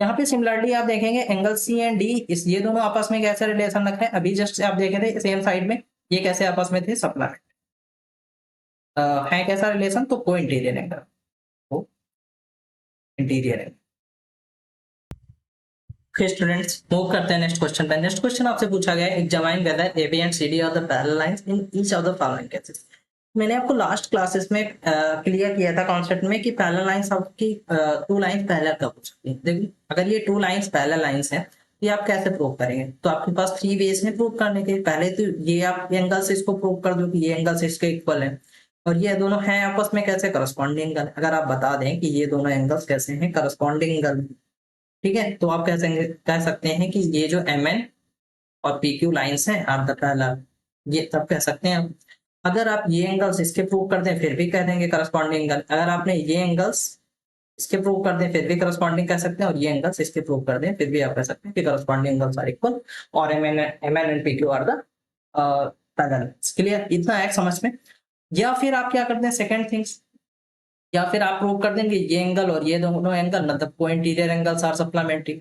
यहाँ पे सिमिलरली आप देखेंगे एंगल सी एंड डी, इस ये दोनों आपस में कैसे रिलेशन रख रहे हैं, अभी जस्ट आप देखे थे सेम साइड में, ये कैसे आपस में थे, सप्लीमेंट है कैसा रिलेशन, तो को इंटीरियर एंगल, को इंटीरियर एंगल। फिर स्टूडेंट्स मूव करते हैं नेक्स्ट क्वेश्चन पे। नेक्स्ट क्वेश्चन आपसे पूछा गया है, examine whether AB and CD are the parallel lines in each of the following cases. मैंने आपको लास्ट क्लासेस में क्लियर किया था कॉन्सेप्ट में कि पैरेलल लाइंस आपकी टू लाइंस पैरेलल कब हो सकती है। देखिए अगर ये टू लाइंस पैरेलल लाइंस है, ये आप कैसे प्रूव करेंगे, तो आपके पास 3 वेज हैं प्रूव करने के। पहले तो ये आप एंगल से इसको प्रूव कर दो कि ये एंगल से इसके इक्वल है, और ये दोनों हैं आपस में कैसे, करस्पॉन्डिंग एंगल। अगर आप बता दें कि ये दोनों एंगल्स कैसे हैं, करस्पॉन्डिंग एंगल, ठीक है, तो आप कह सकते हैं कि ये जो MN और PQ लाइंस हैं आर द पैरेलल, ये तब कह सकते हैं। अगर आप ये एंगल्स इसके प्रूव कर दें फिर भी कह देंगे करस्पॉन्डिंग एंगल। अगर आपने ये एंगल्स इसके प्रूव कर दें फिर भी करस्पॉन्डिंग कह सकते हैं, और ये एंगल्स इसके प्रूव कर दें फिर भी आप कह सकते हैं कि करस्पॉन्डिंग एंगल्स आर इक्वल, और MN and PQ are the parallel. Clear, इतना है समझ में। या फिर आप क्या करते हैं, सेकंड थिंग्स, या फिर आप प्रूव कर देंगे ये एंगल और ये दोनों एंगल मतलब को इंटीरियर एंगल्स आर सप्लीमेंट्री।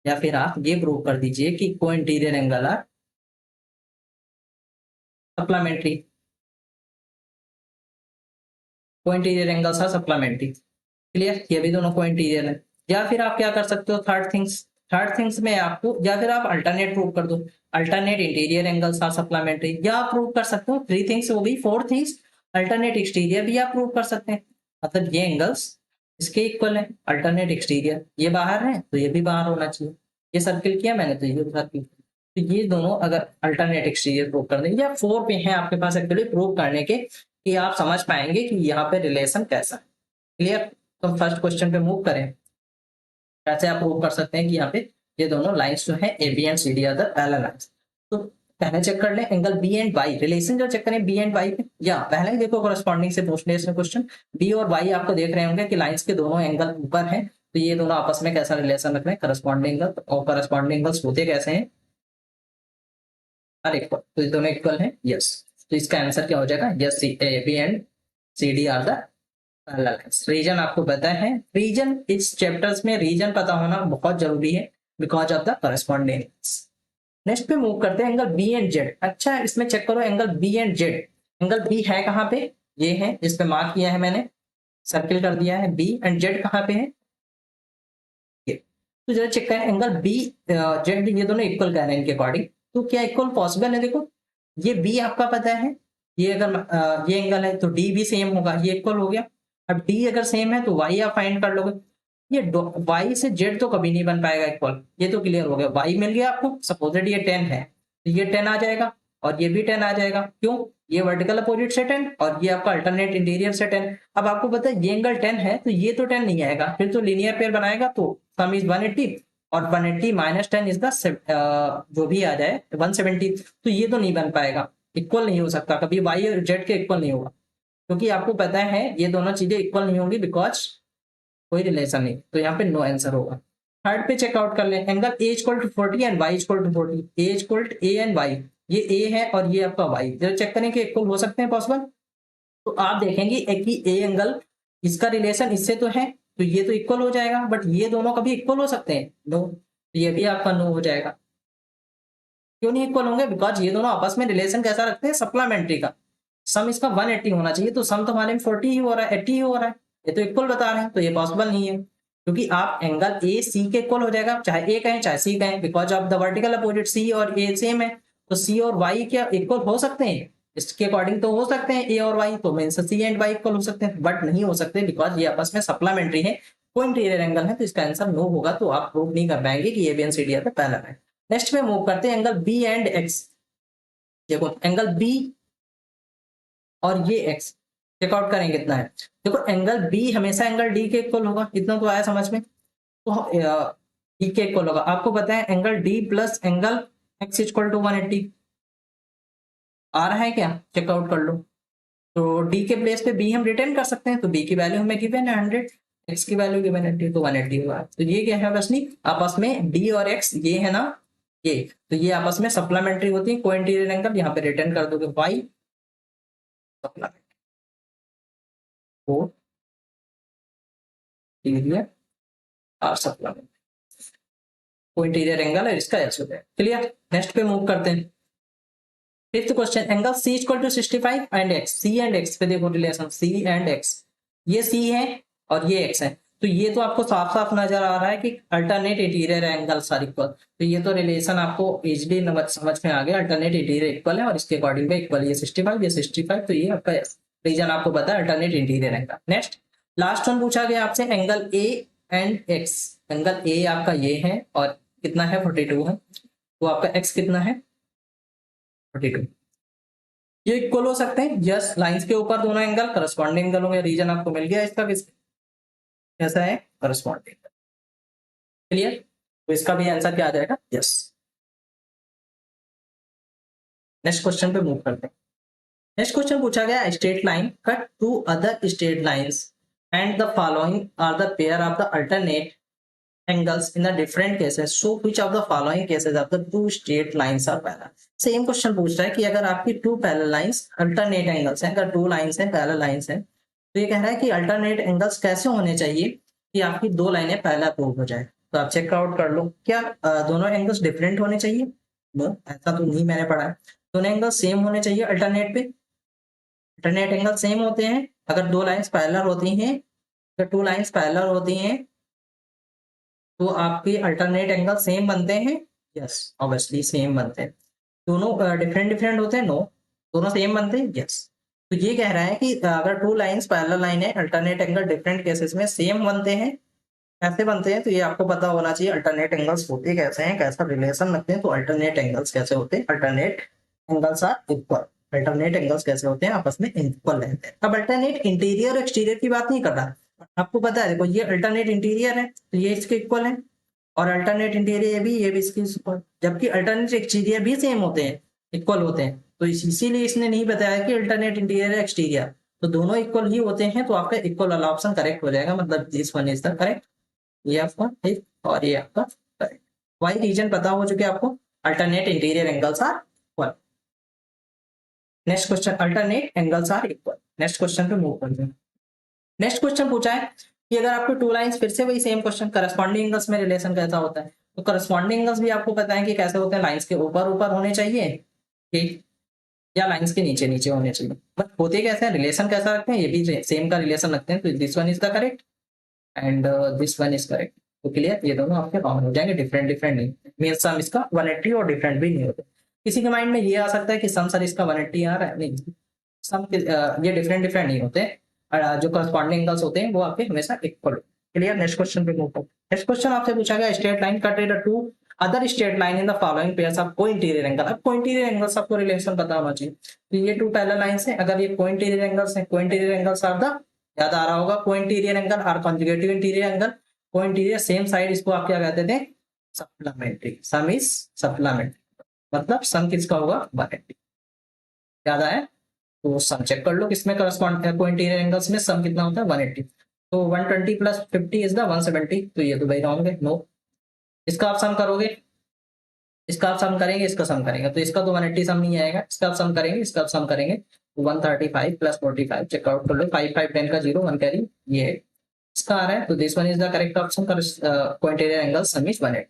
या फिर आप ये प्रूव कर दीजिए कि को interior angle are supplementary, cointerior angles are supplementary. Clear, ये भी दोनों को इंटीरियर है। या फिर आप क्या कर सकते हो, थर्ड थिंग्स में आपको, या फिर आप अल्टरनेट प्रूव कर दो, alternate interior angles are supplementary. या आप प्रूव कर सकते हो 3 थिंग्स हो गई, 4 थिंग्स अल्टरनेट एक्सटीरियर भी आप प्रूव कर सकते हैं। मतलब ये एंगल्स इसके इक्वल है, अल्टरनेट एक्सटीरियर ये बाहर है तो ये भी बाहर होना चाहिए। ये सर्किल किया मैंने तो ये सर्किल, तो ये दोनों अगर अल्टरनेट एक्सटीरियर प्रूव कर देंगे, या 4 पे हैं आपके पास एक्चुअली प्रूव करने के, कि आप समझ पाएंगे कि यहाँ पे रिलेशन कैसा है। क्लियर, तो फर्स्ट क्वेश्चन पे मूव करें। कैसे आप प्रूव कर सकते हैं कि यहाँ पे ये दोनों लाइंस जो है AB and CD are the parallel lines. तो पहले चेक कर लें angle B and Y, relation जो चेक करें B एंड Y पे, या पहले ही देखो करस्पॉन्डिंग से पूछ ले इसमें क्वेश्चन। B और Y आपको देख रहे होंगे कि लाइंस के दोनों एंगल ऊपर हैं, तो ये दोनों आपस में कैसा रिलेशन रख रहे हैं, करस्पॉन्डिंग एंगल। और करस्पॉन्डिंग एंगल्स होते कैसे हैं, इक्वल, तो ये दोनों इक्वल हैं, यस। तो इसका आंसर क्या हो जाएगा, yes, AB and CD are the reason आपको पता है। रीजन इस चैप्टर्स में रीजन पता होना बहुत जरूरी है, because of the correspondence. Next पे मूव करते हैं एंगल B एंड Z। अच्छा इसमें चेक करो angle B and Z। Angle B है कहाँ पे, ये है, इस पे मार्क किया है मैंने, सर्किल कर दिया है। B एंड Z कहाँ पे है, ये। तो जरा चेक करें एंगल B Z, ये दोनों इक्वल कह रहे हैं इनके अकॉर्डिंग, तो क्या इक्वल पॉसिबल है। देखो ये B आपका पता है, ये अगर ये एंगल है तो D भी सेम होगा, ये इक्वल हो गया। अब D अगर सेम है तो Y आप फाइंड कर लोगे। ये Y से Z तो कभी नहीं बन पाएगा इक्वल, ये तो क्लियर हो गया। Y मिल गया आपको, सपोजेड ये 10 है तो ये 10 आ जाएगा, और ये भी 10 आ जाएगा। क्यों, ये वर्टिकल अपोजिट से 10 और ये आपका अल्टरनेट इंटीरियर से 10। अब आपको पता है ये एंगल 10 है तो ये तो 10 नहीं आएगा, फिर तो लीनियर पेयर बनाएगा, तो सम इज 180 और 180 माइनस 10 इज द जो भी आ जाए 170, तो ये तो नहीं बन पाएगा, इक्वल नहीं हो सकता कभी, Y और Z के इक्वल नहीं होगा, क्योंकि आपको पता है ये दोनों चीजें इक्वल नहीं होंगी, बिकॉज कोई रिलेशन नहीं, तो यहाँ पे नो आंसर होगा। थर्ड पे चेकआउट कर लें angle A equal to 40 and Y equal to 40, A equal to A and Y, ये A है और ये आपका Y, जब चेक करें कि इक्वल हो सकते हैं पॉसिबल, तो आप देखेंगे कि A एंगल इसका रिलेशन इससे तो है, तो ये तो इक्वल हो जाएगा, बट ये दोनों कभी इक्वल हो सकते हैं, नो, ये भी आपका नो हो जाएगा। क्यों नहीं इक्वल होंगे, बिकॉज ये दोनों आपस में रिलेशन कैसा रखते हैं, सप्लीमेंट्री का। सम इसका 180 होना चाहिए, तो सम तो हमारे में 40 ही हो रहा है, 80 ही हो रहा है, ये तो इक्वल बता रहे हैं, तो ये पॉसिबल नहीं है। क्योंकि आप एंगल ए सी के इक्वल हो जाएगा, चाहे ए कहें चाहे सी कहें, because of the vertical opposite C और ए सेम है, तो सी और वाई क्या इक्वल हो सकते हैं? इसके अकॉर्डिंग तो हो सकते हैं ए और वाई, तो means C and Y equal हो सकते हैं, बट नहीं हो सकते बिकॉज ये आपस में सप्लीमेंट्री है, को इंटीरियर एंगल है, तो इसका आंसर नो होगा। तो आप प्रूव नहीं कर पाएंगे कि ABCD का पहला है। नेक्स्ट में मूव करते हैं एंगल बी एंड एक्स। देखो एंगल बी और ये एक्स चेकआउट करें कितना है। देखो एंगल बी हमेशा एंगल डी के इक्वल होगा, इतना तो आया समझ में। तो डी के इक्वल होगा, आपको पता है angle D plus angle X equal to 180 आ रहा है क्या, चेकआउट कर लो। तो डी के प्लेस पे बी हम रिटर्न कर सकते हैं, तो बी की वैल्यू हमें गिवन है 100, एक्स की वैल्यू गिवन है 80, तो 180 होगा। तो ये क्या है बस नहीं, आपस में डी और एक्स ये है ना, ये तो ये आपस में सप्लीमेंट्री होती है, को इंटीरियर एंगल यहाँ पे रिटर्न कर दोगे वाई सप्लीमेंट्री को इंटीरियर और सप्लीमेंट्री, को इंटीरियर एंगल है इसका एस होता है। क्लियर, नेक्स्ट पे मूव करते हैं। Fifth question, angle C equal to 65 and X, C and X पे देखो रिलेशन, सी एंड एक्स, ये सी है और ये एक्स है, तो ये तो आपको साफ साफ नजर आ रहा है कि alternate interior angle are equal, तो ये तो रिलेशन आपको इजिली समझ में आ गया, अल्टरनेट इंटीरियर इक्वल है और इसके अकॉर्डिंग में इक्वल, ये 65 ये 65, तो ये आपका रीजन आपको पता है alternate interior angle. Next last one पूछा गया आपसे, angle A and x, angle A आपका ये है और कितना है 42 है, तो आपका एक्स कितना है 42, ये इक्वल हो सकते हैं, यस लाइंस के ऊपर दोनों एंगल करस्पॉन्डिंग एंगल होंगे, रीजन आपको मिल गया इसका, किस कैसा है करस्पॉन्डिंग। क्लियर, तो इसका भी आंसर क्या आ जाएगा, यस। नेक्स्ट क्वेश्चन पे मूव करते हैं। नेक्स्ट क्वेश्चन पूछा गया, straight line cut two other straight lines and the following are the pair of the alternate angles in the different cases, so which of the following cases of the two straight lines are parallel। Same question पूछ रहा है कि अगर आपकी two parallel lines alternate angles हैं, अगर two lines हैं parallel lines हैं, तो ये कह रहा है कि अल्टरनेट एंगल्स कैसे होने चाहिए कि आपकी दो लाइनें पैरेलल प्रूव हो जाए। तो आप चेक आउट कर लो, क्या दोनों एंगल्स डिफरेंट होने चाहिए? नो, ऐसा तो नहीं मैंने पढ़ा है। दोनों एंगल्स सेम होने चाहिए अल्टरनेट पे, अल्टरनेट एंगल सेम होते हैं अगर दो लाइंस पैरेलल होती हैं, अगर टू लाइंस पैरेलल होती हैं तो आपके अल्टरनेट एंगल सेम बनते हैं, यस ऑब्वियसली सेम बनते हैं। दोनों डिफरेंट डिफरेंट होते हैं, नो दोनों सेम बनते हैं, यस। तो ये कह रहा है कि अगर टू लाइंस पैरेलल लाइन है, अल्टरनेट एंगल डिफरेंट केसेस में सेम बनते हैं, कैसे बनते हैं, तो ये आपको पता होना चाहिए अल्टरनेट एंगल्स होते कैसे हैं, कैसा रिलेशन रखते हैं। तो अल्टरनेट एंगल्स कैसे होते हैं, alternate angles are equal, alternate angles कैसे होते हैं, आपस में इक्वल रहते हैं। अब अल्टरनेट इंटीरियर और एक्सटीरियर की बात नहीं कर रहा, आपको पता है देखो ये अल्टरनेट इंटीरियर है तो ये इसके इक्वल है, और अल्टरनेट इंटीरियर ये भी इसके इक्वल, जबकि अल्टरनेट एक्सटीरियर भी सेम होते हैं, इक्वल होते हैं। तो इसीलिए इसने नहीं बताया कि अल्टरनेट इंटीरियर है एक्सटीरियर, तो दोनों इक्वल ही होते हैं, तो आपका इक्वल वाला ऑप्शन करेक्ट हो जाएगा, मतलब this one is the correct, ये आपका ठीक और ये आपका करेक्ट। वाई रीजन पता हो चुके आपको, alternate interior angles are equal. Next question, alternate angles are equal. Next question पे मूव करते हैं। नेक्स्ट क्वेश्चन पूछा है कि अगर आपको टू लाइंस, फिर से वही सेम क्वेश्चन, करस्पॉन्डिंग एंगल्स में रिलेशन कैसा होता है, तो करस्पॉन्डिंग एंगल्स भी आपको पता है कि कैसे होते हैं, लाइंस के ऊपर ऊपर होने चाहिए ठीक, या लाइंस के नीचे नीचे होने चाहिए, बट होते कैसे हैं, रिलेशन कैसा रखते हैं, ये भी सेम का रिलेशन रखते हैं। तो this one is the correct and this one is correct. तो क्लियर, ये दोनों आपके रॉन्ग हो जाएंगे, डिफरेंट डिफरेंट नहीं, मेरे सम इसका 180 और डिफरेंट भी नहीं होते। किसी के माइंड में ये आ सकता है कि सम सर इसका 180 आ रहा है, नहीं सम ये डिफरेंट डिफरेंट नहीं होते, जो करस्पॉन्डिंग एंगल्स होते हैं वो आपके हमेशा इक्वल। क्लियर, नेक्स्ट क्वेश्चन पे मूव करते हैं। नेक्स्ट क्वेश्चन आपसे पूछा गया, straight line cutted two other straight line in the following pairs of को इंटीरियर एंगल। अब को इंटीरियर एंगल्स आपको रिलेशन पता होना चाहिए, तो ये टू पैरेलल लाइंस हैं, अगर ये को इंटीरियर एंगल्स हैं, को इंटीरियर एंगल्स आर द, याद आ रहा होगा, को interior angle are conjugative interior angle, co-interior same side, इसको आप क्या कहते थे, सप्लीमेंट्री, सम इज सप्लीमेंट्री, मतलब सम किसका होगा 180, याद आया। तो सम चेक कर लो किसमें करस्पॉन्ड है, को इंटीरियर एंगल्स में सम कितना होता है 180, तो 120 प्लस 50 इज द 170, तो ये तो भाई रॉन्ग है, नो। इसका आप सम करोगे, इसका आप सम करेंगे, इसका सम करेंगे, तो इसका तो 180 सम नहीं आएगा, इसका आप सम करेंगे, इसका आप सम करेंगे, 135 प्लस 45 चेकआउट कर लो, 5 5 10 का 0 1 कैरी, ये इसका आ रहा है, तो this one is the correct option, को इंटीरियर एंगल सम इज 180।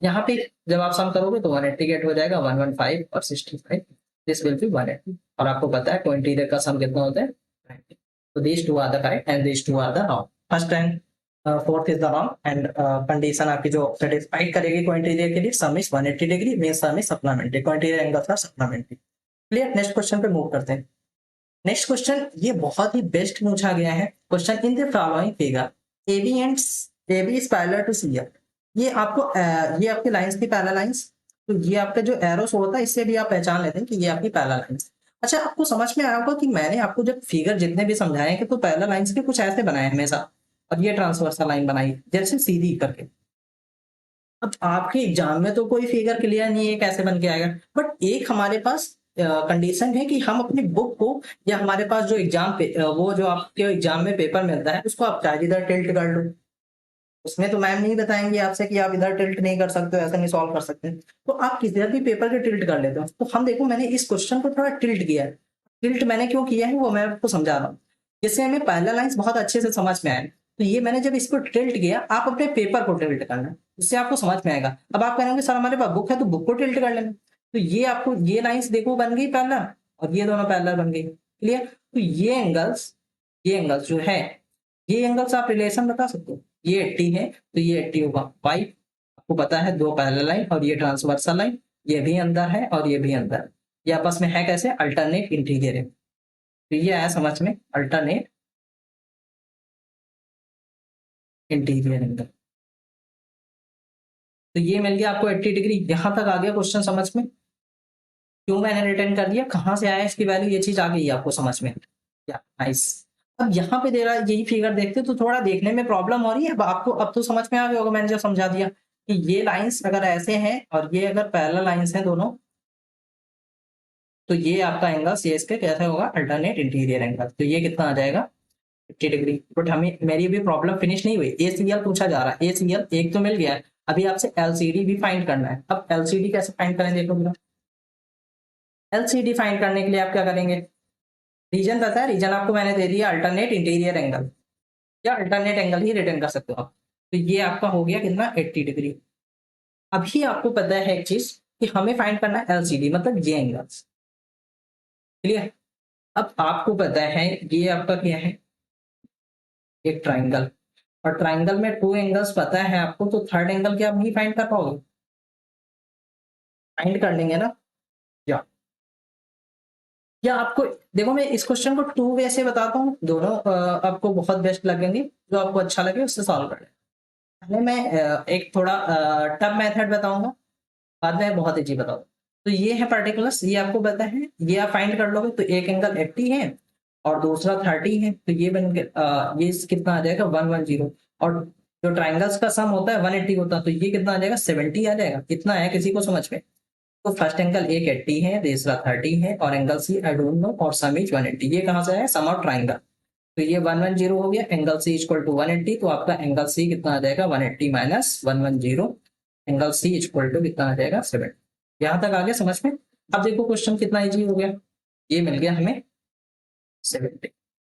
यहाँ पे जब आप सम करोगे तो 180 गेट हो जाएगा, 115 और 65, दिस विल बी 180, और आपको पता है को इंटीरियर का सम कितना होता है 90। तो this two are the correct and this two are the wrong. First and fourth is the wrong and condition आपकी जो सेटिस्फाइड करेगी क्वांटिलियर के लिए sum is 180 degree means sum is supplementary co-interior angles are supplementary. Clear. Next question पे move करते हैं। Next question ये बहुत ही बेस्ट पूछा गया है question in the following figure AB and AB is parallel to CF। ये आपको ये आपकी लाइंस की पैरेलल लाइंस, तो ये आपका जो एरोस होता है इससे भी आप पहचान लेते हैं कि ये आपकी पैरेलल लाइंस। अच्छा आपको समझ में आया होगा कि मैंने आपको जब फिगर जितने भी समझाए हैं कि तो पैरेलल लाइंस के कुछ ऐसे बनाए हमेशा और ये ट्रांसवर्सल लाइन बनाई जैसे सीधी करके। अब आपके एग्जाम में तो कोई फिगर क्लियर नहीं है कैसे बन के आएगा, बट एक हमारे पास कंडीशन है कि हम अपनी बुक को या हमारे पास जो एग्जाम पे वो जो आपके एग्जाम में पेपर मिलता है उसको आप चाहे इधर टिल्ट कर लो। उसमें तो मैम नहीं बताएंगे आपसे कि आप इधर टिल्ट नहीं कर सकते, ऐसा नहीं सॉल्व कर सकते, तो आप किधर भी पेपर के टिल्ट कर लेते हो। तो हम देखो मैंने इस क्वेश्चन को थोड़ा टिल्ट किया है। टिल्ट मैंने क्यों किया है वो मैं आपको समझा रहा हूँ, जिससे हमें पैरेलल लाइंस बहुत अच्छे से समझ में आए। तो ये मैंने जब इसको टिल्ट किया, आप अपने पेपर को टिल्ट करना, इससे आपको समझ में आएगा। अब आप कहेंगे सर हमारे पास बुक है तो बुक को टिल्ट कर लेना, तो ये आपको ये लाइंस देखो बन गई पैरेलल और ये दोनों पैरेलल बन गई। क्लियर। तो ये एंगल्स जो है ये एंगल्स आप रिलेशन बता सकते हो। ये 80 है तो ये 80 होगा 5। आपको पता है दो पैरेलल लाइन और ये ट्रांसवर्सल लाइन, ये भी अंदर है और ये भी अंदर है। ये आपस में है कैसे अल्टरनेट इंटीरियर है। तो ये आया समझ में अल्टरनेट इंटीरियर एंगल। तो ये मिल गया आपको 80 डिग्री। यहां तक आ गया क्वेश्चन समझ में, क्यों मैंने रिटर्न कर दिया, कहां से आया इसकी वैल्यू, ये चीज आ गई आपको समझ में। या नाइस। अब यहाँ पे दे रहा है यही फिगर देखते तो थोड़ा देखने में प्रॉब्लम हो रही है। अब तो समझ में आ गया होगा मैंने जो समझा दिया कि ये लाइंस अगर ऐसे हैं और ये अगर पैरेलल लाइंस हैं दोनों, तो ये आपका एंगल ये इसके कैसे होगा अल्टरनेट इंटीरियर एंगल। तो ये कितना आ जाएगा 50 डिग्री। बट हमें मेरी भी प्रॉब्लम फिनिश नहीं हुई, ACL पूछा जा रहा है। ACL एक तो मिल गया है, अभी आपसे LCD भी फाइंड करना है। अब LCD कैसे फाइंड करें देखो मेरा। LCD फाइंड करने के लिए आप क्या करेंगे, रीजन पता है, रीजन आपको मैंने दे दिया अल्टरनेट इंटीरियर एंगल या अल्टरनेट एंगल ही रिटर्न कर सकते हो आप। तो ये आपका हो गया कितना 80 डिग्री। अभी आपको पता है एक चीज कि हमें फाइंड करना है LCD मतलब ये एंगल्स। क्लियर। अब आपको पता है ये आपका क्या है एक ट्राइंगल, और ट्राइंगल में 2 एंगल्स पता है आपको, तो थर्ड एंगल क्या आप नहीं फाइंड कर पाओगे, फाइंड कर लेंगे ना। या या आपको देखो मैं इस क्वेश्चन को 2 वे से बताता हूँ, दोनों आपको बहुत बेस्ट लगेंगे, जो आपको अच्छा लगे उससे सॉल्व कर लें। पहले मैं एक थोड़ा टफ मेथड बताऊंगा, बाद में बहुत इजी बताऊंगा। तो ये है पर्टिकुलर्स, ये आपको पता है, ये आप फाइंड कर लोगे। तो एक एंगल 80 है और दूसरा 30 है, तो ये बन गया ये कितना आ जाएगा 110। और जो ट्राइंगल्स का सम होता है 180 होता है, तो ये कितना आ जाएगा 70 आ जाएगा। कितना है किसी को समझ में। तो फर्स्ट एंगल एक 80 है, दूसरा 30 है और angle C I don't know और सम इज 180। ये कहां से आया सम ऑफ ट्राइंगल। तो ये 110 हो गया, एंगल सी इक्वल टू 180। तो आपका एंगल सी कितना आ जाएगा 180 minus 110, angle C equal to कितना आ जाएगा 70। यहां तक आ गया समझ में। अब देखो क्वेश्चन कितना इजी हो गया, ये मिल गया हमें 70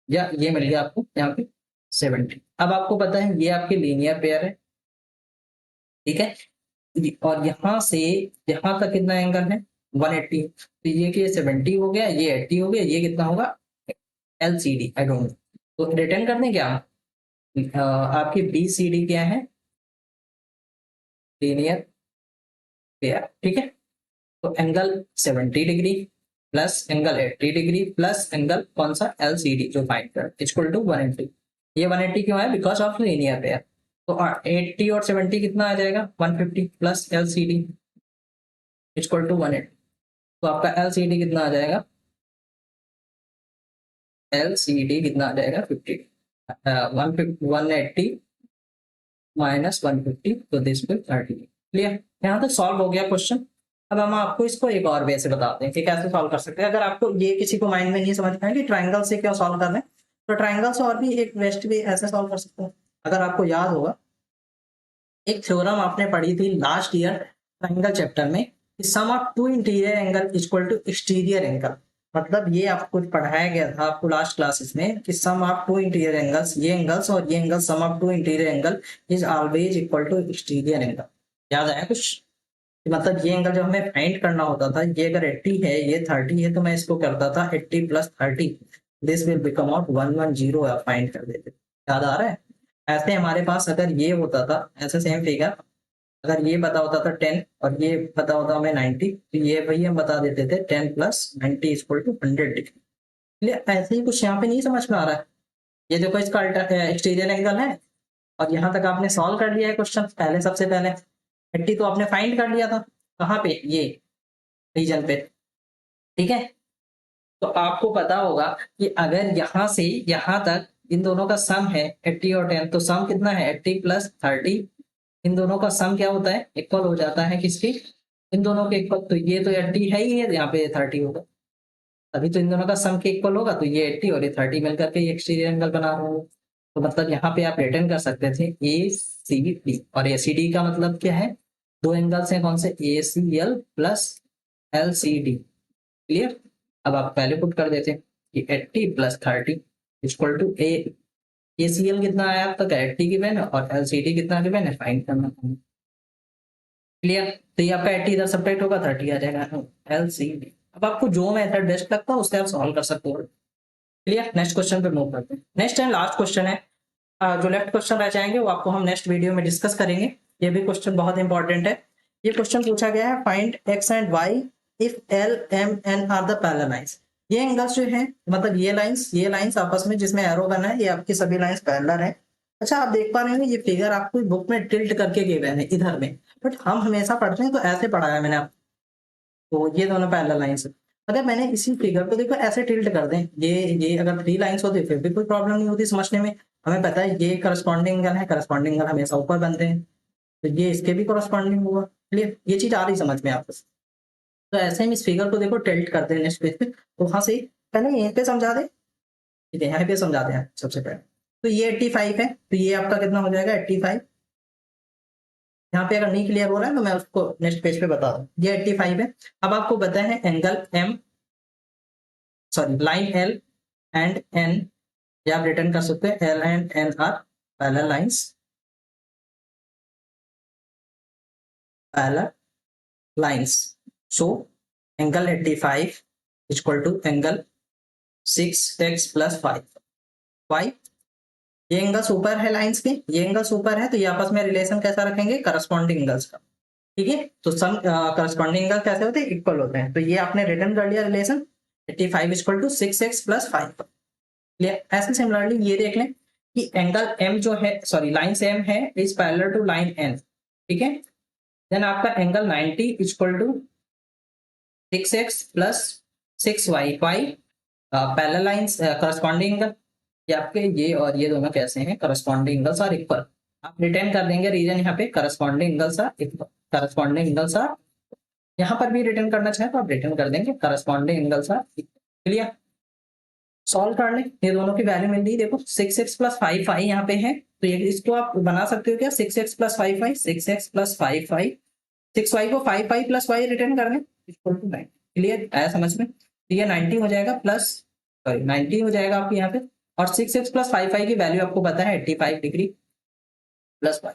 या ये मिल गया आपको यहाँ पे 70। अब आपको पता है ये आपके लीनियर पेयर है, ठीक है। और यहां से यहां तक कितना एंगल है 180। तो ये कि 70 हो गया, ये 80 हो गया, ये कितना होगा LCD आई डोंट नो। तो रिटर्न कर दें क्या आपकी BCD क्या है लीनियर पेयर, ठीक है। तो angle 70 degree plus angle 80 degree plus angle कौन सा LCD जो फाइंड कर इक्वल टू 180। ये 180 क्यों है बिकॉज ऑफ लीनियर पेयर। तो 80 और 70 कितना आ जाएगा 150 प्लस LCD इक्वल टू 180। तो आपका LCD कितना आ जाएगा, LCD कितना आ जाएगा 50 180 माइनस 150, तो दिस विल 30। क्लियर। यहाँ तक सॉल्व हो गया क्वेश्चन। अब हम आपको इसको एक और वे से बताते हैं कि कैसे सॉल्व कर सकते हैं। अगर आपको ये किसी को माइंड में नहीं समझ पाए कि ट्राइंगल से क्या सॉल्व करना है, तो ट्राइंगल से और भी एक बेस्ट वे ऐसे सॉल्व कर सकते हैं। अगर आपको याद होगा एक थ्योरम आपने पढ़ी थी लास्ट ईयर ट्राइंगल चैप्टर में, sum of two interior angle equal to exterior angle. मतलब ये आपको पढ़ाया गया था आपको लास्ट क्लासेस में कि sum of two interior angles, ये एंगल्स और ये angle sum of two interior angle is always equal to exterior angle. याद आया कुछ। मतलब ये एंगल जब हमें फाइंड करना होता था, ये अगर 80 है ये 30 है, तो मैं इसको करता था 80 plus 30, this will become out 110 find कर देते। याद आ रहा है। ऐसे हमारे पास अगर ये होता था, ऐसे सेम फिगर, अगर ये पता होता था 10 और ये पता होता हमें 90, तो ये वही हम बता देते थे 10 प्लस 90 इक्वल टू 100 डिग्री। इसलिए ऐसे ही कुछ यहाँ पे नहीं समझ में आ रहा है। ये देखो इसका एक्सटीरियर एंगल है और यहाँ तक आपने सॉल्व कर लिया है क्वेश्चन। पहले सबसे पहले 80 तो आपने फाइंड कर लिया था, कहाँ पे, ये रीजन पे, ठीक है। तो आपको पता होगा कि अगर यहाँ से यहाँ तक इन दोनों का सम है 80 और 10, तो सम कितना है 80 प्लस 30, इन दोनों का सम क्या होता है, इक्वल हो जाता है किसकी, इन दोनों के इक्वल। तो ये तो 80 है ही है, यहाँ पे 30 होगा, अभी तो इन दोनों का सम के इक्वल होगा, तो ये 80 और ये 30 मिलकर के ये एक्सटीरियर एंगल बना रहा हूँ। तो मतलब यहाँ पे आप रिटर्न कर सकते थे ए सी डी, और ए सी डी का मतलब क्या है, दो एंगल्स हैं कौन से, A C L plus L C D, clear. अब आप पहले पुट कर देते कि 80 plus 30 equal to A C L कितना आया आप तक, 80 गिवन है, और एल सी डी कितना गिवन है, फाइंड करना, क्लियर। तो ये आपका 80 इधर सब्ट्रैक्ट होगा, 30 आ जाएगा एल सी डी। अब आपको जो मेथड बेस्ट लगता है उससे आप सॉल्व कर सकते हो, क्लियर। नेक्स्ट क्वेश्चन पे मूव करते हैं। नेक्स्ट एंड लास्ट क्वेश्चन है, जो लेफ्ट क्वेश्चन रह जाएंगे वो आपको हम नेक्स्ट वीडियो में डिस्कस करेंगे। ये भी क्वेश्चन बहुत इंपॉर्टेंट है। ये क्वेश्चन पूछा गया है, find X and Y if L M N are the parallel lines. ये एंगल्स जो है, मतलब ये लाइंस आपस में जिसमें एरो बना है, ये आपकी सभी लाइंस पैरेलल है। अच्छा, आप देख पा रहे हैं ये फिगर आपको बुक में टिल्ट करके गए हुए हैं इधर में, बट हम हमेशा पढ़ते हैं तो ऐसे पढ़ाया मैंने आपको। तो ये दोनों पैरेलल लाइंस, अगर मैंने इसी फिगर को देखो ऐसे टिल्ट कर दें, ये अगर 3 लाइंस होती फिर भी कोई प्रॉब्लम नहीं होती समझने में। हमें पता है ये करस्पॉन्डिंग एंगल है, करस्पॉन्डिंग एंगल हमेशा ऊपर बनते हैं, तो ये इसके भी करस्पॉन्डिंग होगा, क्लियर। ये चीज आ रही समझ में आपको। तो ऐसे हम इस फिगर को देखो टिल्ट करते हैं नेक्स्ट पेज पे, तो वहां से पहले यहीं पे समझा दे, ठीक है, यहाँ पे समझाते हैं सबसे पहले। तो ये 85 है, तो ये आपका कितना हो जाएगा 85। यहाँ पे अगर नहीं क्लियर हो रहा है तो मैं उसको नेक्स्ट पेज पे बता दूँ। ये 85 है। अब आपको पता है angle M, sorry line L and N, ये आप रिटर्न कर सकते हैं, L and N are parallel lines, parallel lines. So angle 85 equal to angle 6x plus 5 Y. ये एंगल्स ऊपर है लाइंस के, ये एंगल्स ऊपर है, तो ये आपस में रिलेशन कैसा रखेंगे, करस्पॉन्डिंग एंगल्स का, ठीक है। तो सम करस्पॉन्डिंग एंगल कैसे होते हैं, इक्वल होते हैं। तो ये आपने रिटर्न कर लिया relation 85 equal to 6x plus 5, clear. ऐसे सिमिलरली ये देख लें कि एंगल m जो है, सॉरी लाइन एम है, is parallel to line n, ठीक है। देन आपका angle 90 equal to 6x plus 6y, why parallel lines corresponding angle, ये आपके ये और ये दोनों कैसे हैं, करस्पॉन्डिंग एंगल्स आर इक्वल। आप रिटर्न कर देंगे रीजन यहाँ पे, corresponding angles are equal, corresponding angles are, यहाँ पर भी रिटर्न करना चाहे तो आप रिटर्न कर देंगे, corresponding angles are equal, clear. Solve कर ले, ये दोनों की वैल्यू मिल रही है, देखो 6x प्लस 5y यहाँ पे है, तो ये इसको आप बना सकते हो क्या, 6x plus 5y, 6x plus 5y, 6y को 5y प्लस y रिटर्न कर दें इक्वल टू 9, क्लियर आया समझ में। तो ये 90 हो जाएगा प्लस, सॉरी 90 हो जाएगा आपके यहाँ पे, और 6x प्लस 5y की वैल्यू आपको पता है 85 डिग्री प्लस y,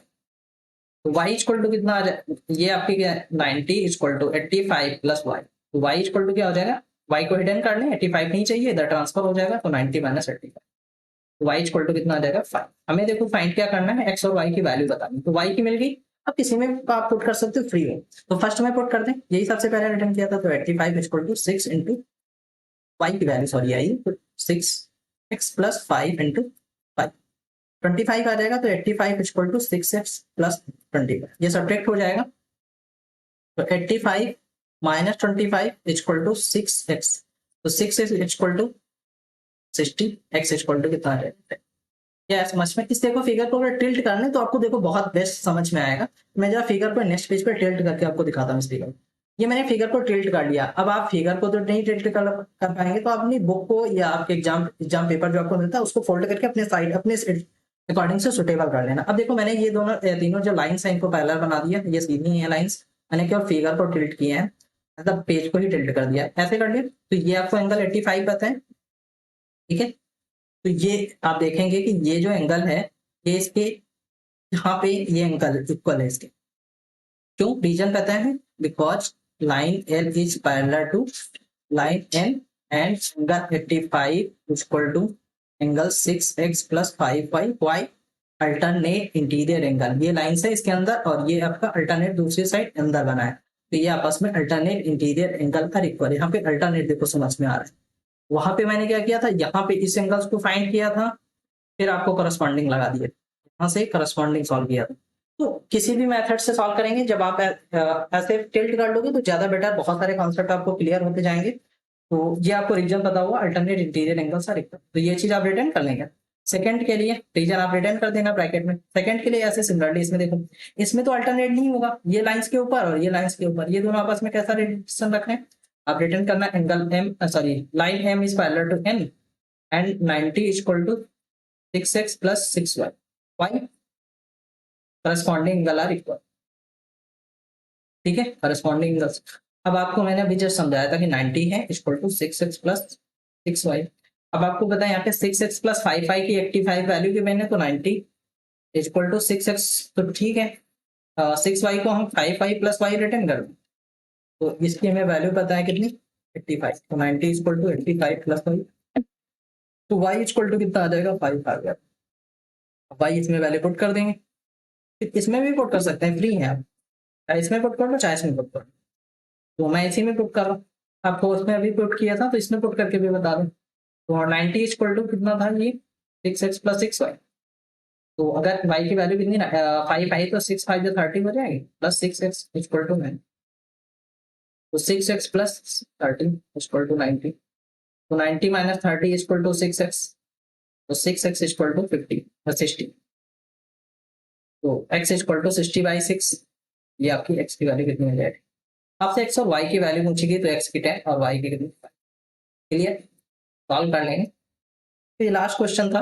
तो y इक्वल टू कितना आ जाए, ये आपकी क्या 90 इक्वल टू 85 प्लस y, तो y इक्वल टू क्या हो जाएगा, y को हिडन कर लें, 85 नहीं चाहिए, इधर ट्रांसफर हो जाएगा, तो 90 माइनस 85, तो y इक्वल टू कितना आ जाएगा 5। हमें देखो फाइंड क्या करना है, x और y की वैल्यू बतानी, तो y की मिल गई। अब किसी में आप पुट कर सकते हो फ्री हो, तो फर्स्ट में पुट कर दें, यही सबसे पहले रिटर्न किया था, तो 85 इक्वल टू 6 इंटू y की वैल्यू सॉरी आई, तो 6x प्लस 5 इंटू 5, 25 आ जाएगा, तो 85 इक्वल टू 6x प्लस 25, ये सब्ट्रैक्ट हो जाएगा, तो 85 माइनस 25 इक्वल टू 6x, तो 6x equal to 60, x equal to कितना आ जाएगा, क्या समझ में। इस देखो फिगर को अगर टिल्ट करने तो आपको देखो बहुत बेस्ट समझ में आएगा। मैं जरा फिगर को नेक्स्ट पेज पे टिल्ट करके आपको दिखाता हूँ इस फिगर, ये मैंने फिगर को टिल्ट कर लिया। अब आप फिगर को तो नहीं टिल्ट कर पाएंगे, तो अपनी बुक को या आपके एग्जाम पेपर जो आपको मिलता है उसको फोल्ड करके अपने साइड अपने अकॉर्डिंग से सुटेबल कर लेना। अब देखो मैंने ये दोनों तीनों जो लाइन्स हैं इनको पैरेलल बना दिया, ये सीधी है लाइन्स, मैंने केवल फिगर को टिल्ट किया है, मतलब पेज को ही टिल्ट कर दिया, ऐसे कर लिया। तो ये आपको एंगल 85 पता है, ठीक है। तो ये आप देखेंगे कि ये जो एंगल है ये इसके यहाँ पे ये एंगल इक्वल है इसके, क्यों, रीजन पता है, because line L is parallel to line N and angle 85 equal to angle 6x plus 5y, why alternate interior angle, ये लाइन है इसके अंदर और ये आपका अल्टरनेट दूसरी साइड अंदर बना है, तो ये आपस में अल्टरनेट इंटीरियर एंगल का इक्वल है। यहाँ पे अल्टरनेट देखो समझ में आ रहा है। वहां पे मैंने क्या किया था, यहाँ पे इस एंगल्स को फाइंड किया था, फिर आपको करस्पॉन्डिंग लगा दिए, यहाँ से करस्पॉन्डिंग सॉल्व किया था। तो किसी भी मेथड से सॉल्व करेंगे, जब आप ऐसे टिल्ट कर लोगे तो ज्यादा बेटर, बहुत सारे कॉन्सेप्ट आपको क्लियर होते जाएंगे। तो ये आपको रीजन पता हुआ, alternate interior angles are equal, तो ये चीज आप रिटर्न कर लेंगे। सेकंड के लिए रीजन आप रिटर्न कर देना ब्रैकेट में। सेकंड के लिए ऐसे सिमिलरली इसमें देखो, इसमें तो अल्टरनेट नहीं होगा, ये लाइंस के ऊपर और ये लाइंस के ऊपर, ये दोनों आपस में कैसा रिलेशन रख रहे हैं, आप रिटर्न करना angle M, sorry line M is parallel to N and 90 is equal to 6x plus 6y, why corresponding angle are equal. ठीक है, करस्पॉन्डिंग एंगल्स। अब आपको मैंने अभी जस्ट समझाया था कि 90 है equal to 6x plus 6y। अब आपको पता है यहाँ पे 6x प्लस 5y की 85 वैल्यू की मैंने, तो 90 इक्वल टू 6x, तो ठीक है 6y को हम 5y प्लस y रिटर्न कर दें, तो इसकी हमें वैल्यू पता है कितनी 85, तो 90 इक्वल टू 85 प्लस y, तो y इक्वल टू कितना आ जाएगा 5 आ गया। y इसमें वैल्यू पुट कर देंगे, फिर इसमें भी पुट कर सकते हैं, फ्री है आप, चाहे इसमें पुट कर लो चाहे इसमें पुट कर लो, तो मैं इसी में पुट कर रहा हूँ। आपको उसमें अभी पुट किया था तो इसमें पुट करके भी बता दूं, तो 90 इक्वल टू कितना था ये 6x प्लस 6y, तो अगर y की वैल्यू कितनी 5 आई तो 6 5 30 हो जाएगी, प्लस 6x इक्वल टू 9, तो 6x प्लस 30 इक्वल टू 90, तो 90 माइनस 30 इक्वल टू 6x, तो 6x इक्वल टू 60, तो x इक्वल टू 60 बाई 6, ये आपकी x की वैल्यू कितनी हो जाएगी। आपसे x और y की वैल्यू पूछेगी, तो x की 10 और y की कितनी, क्लियर, सॉल्व कर लेंगे। तो ये लास्ट क्वेश्चन था,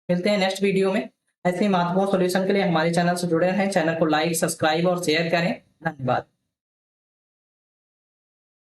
मिलते हैं नेक्स्ट वीडियो में। ऐसे ही महत्वपूर्ण सॉल्यूशन के लिए हमारे चैनल से जुड़े रहें, चैनल को लाइक सब्सक्राइब और शेयर करें। धन्यवाद।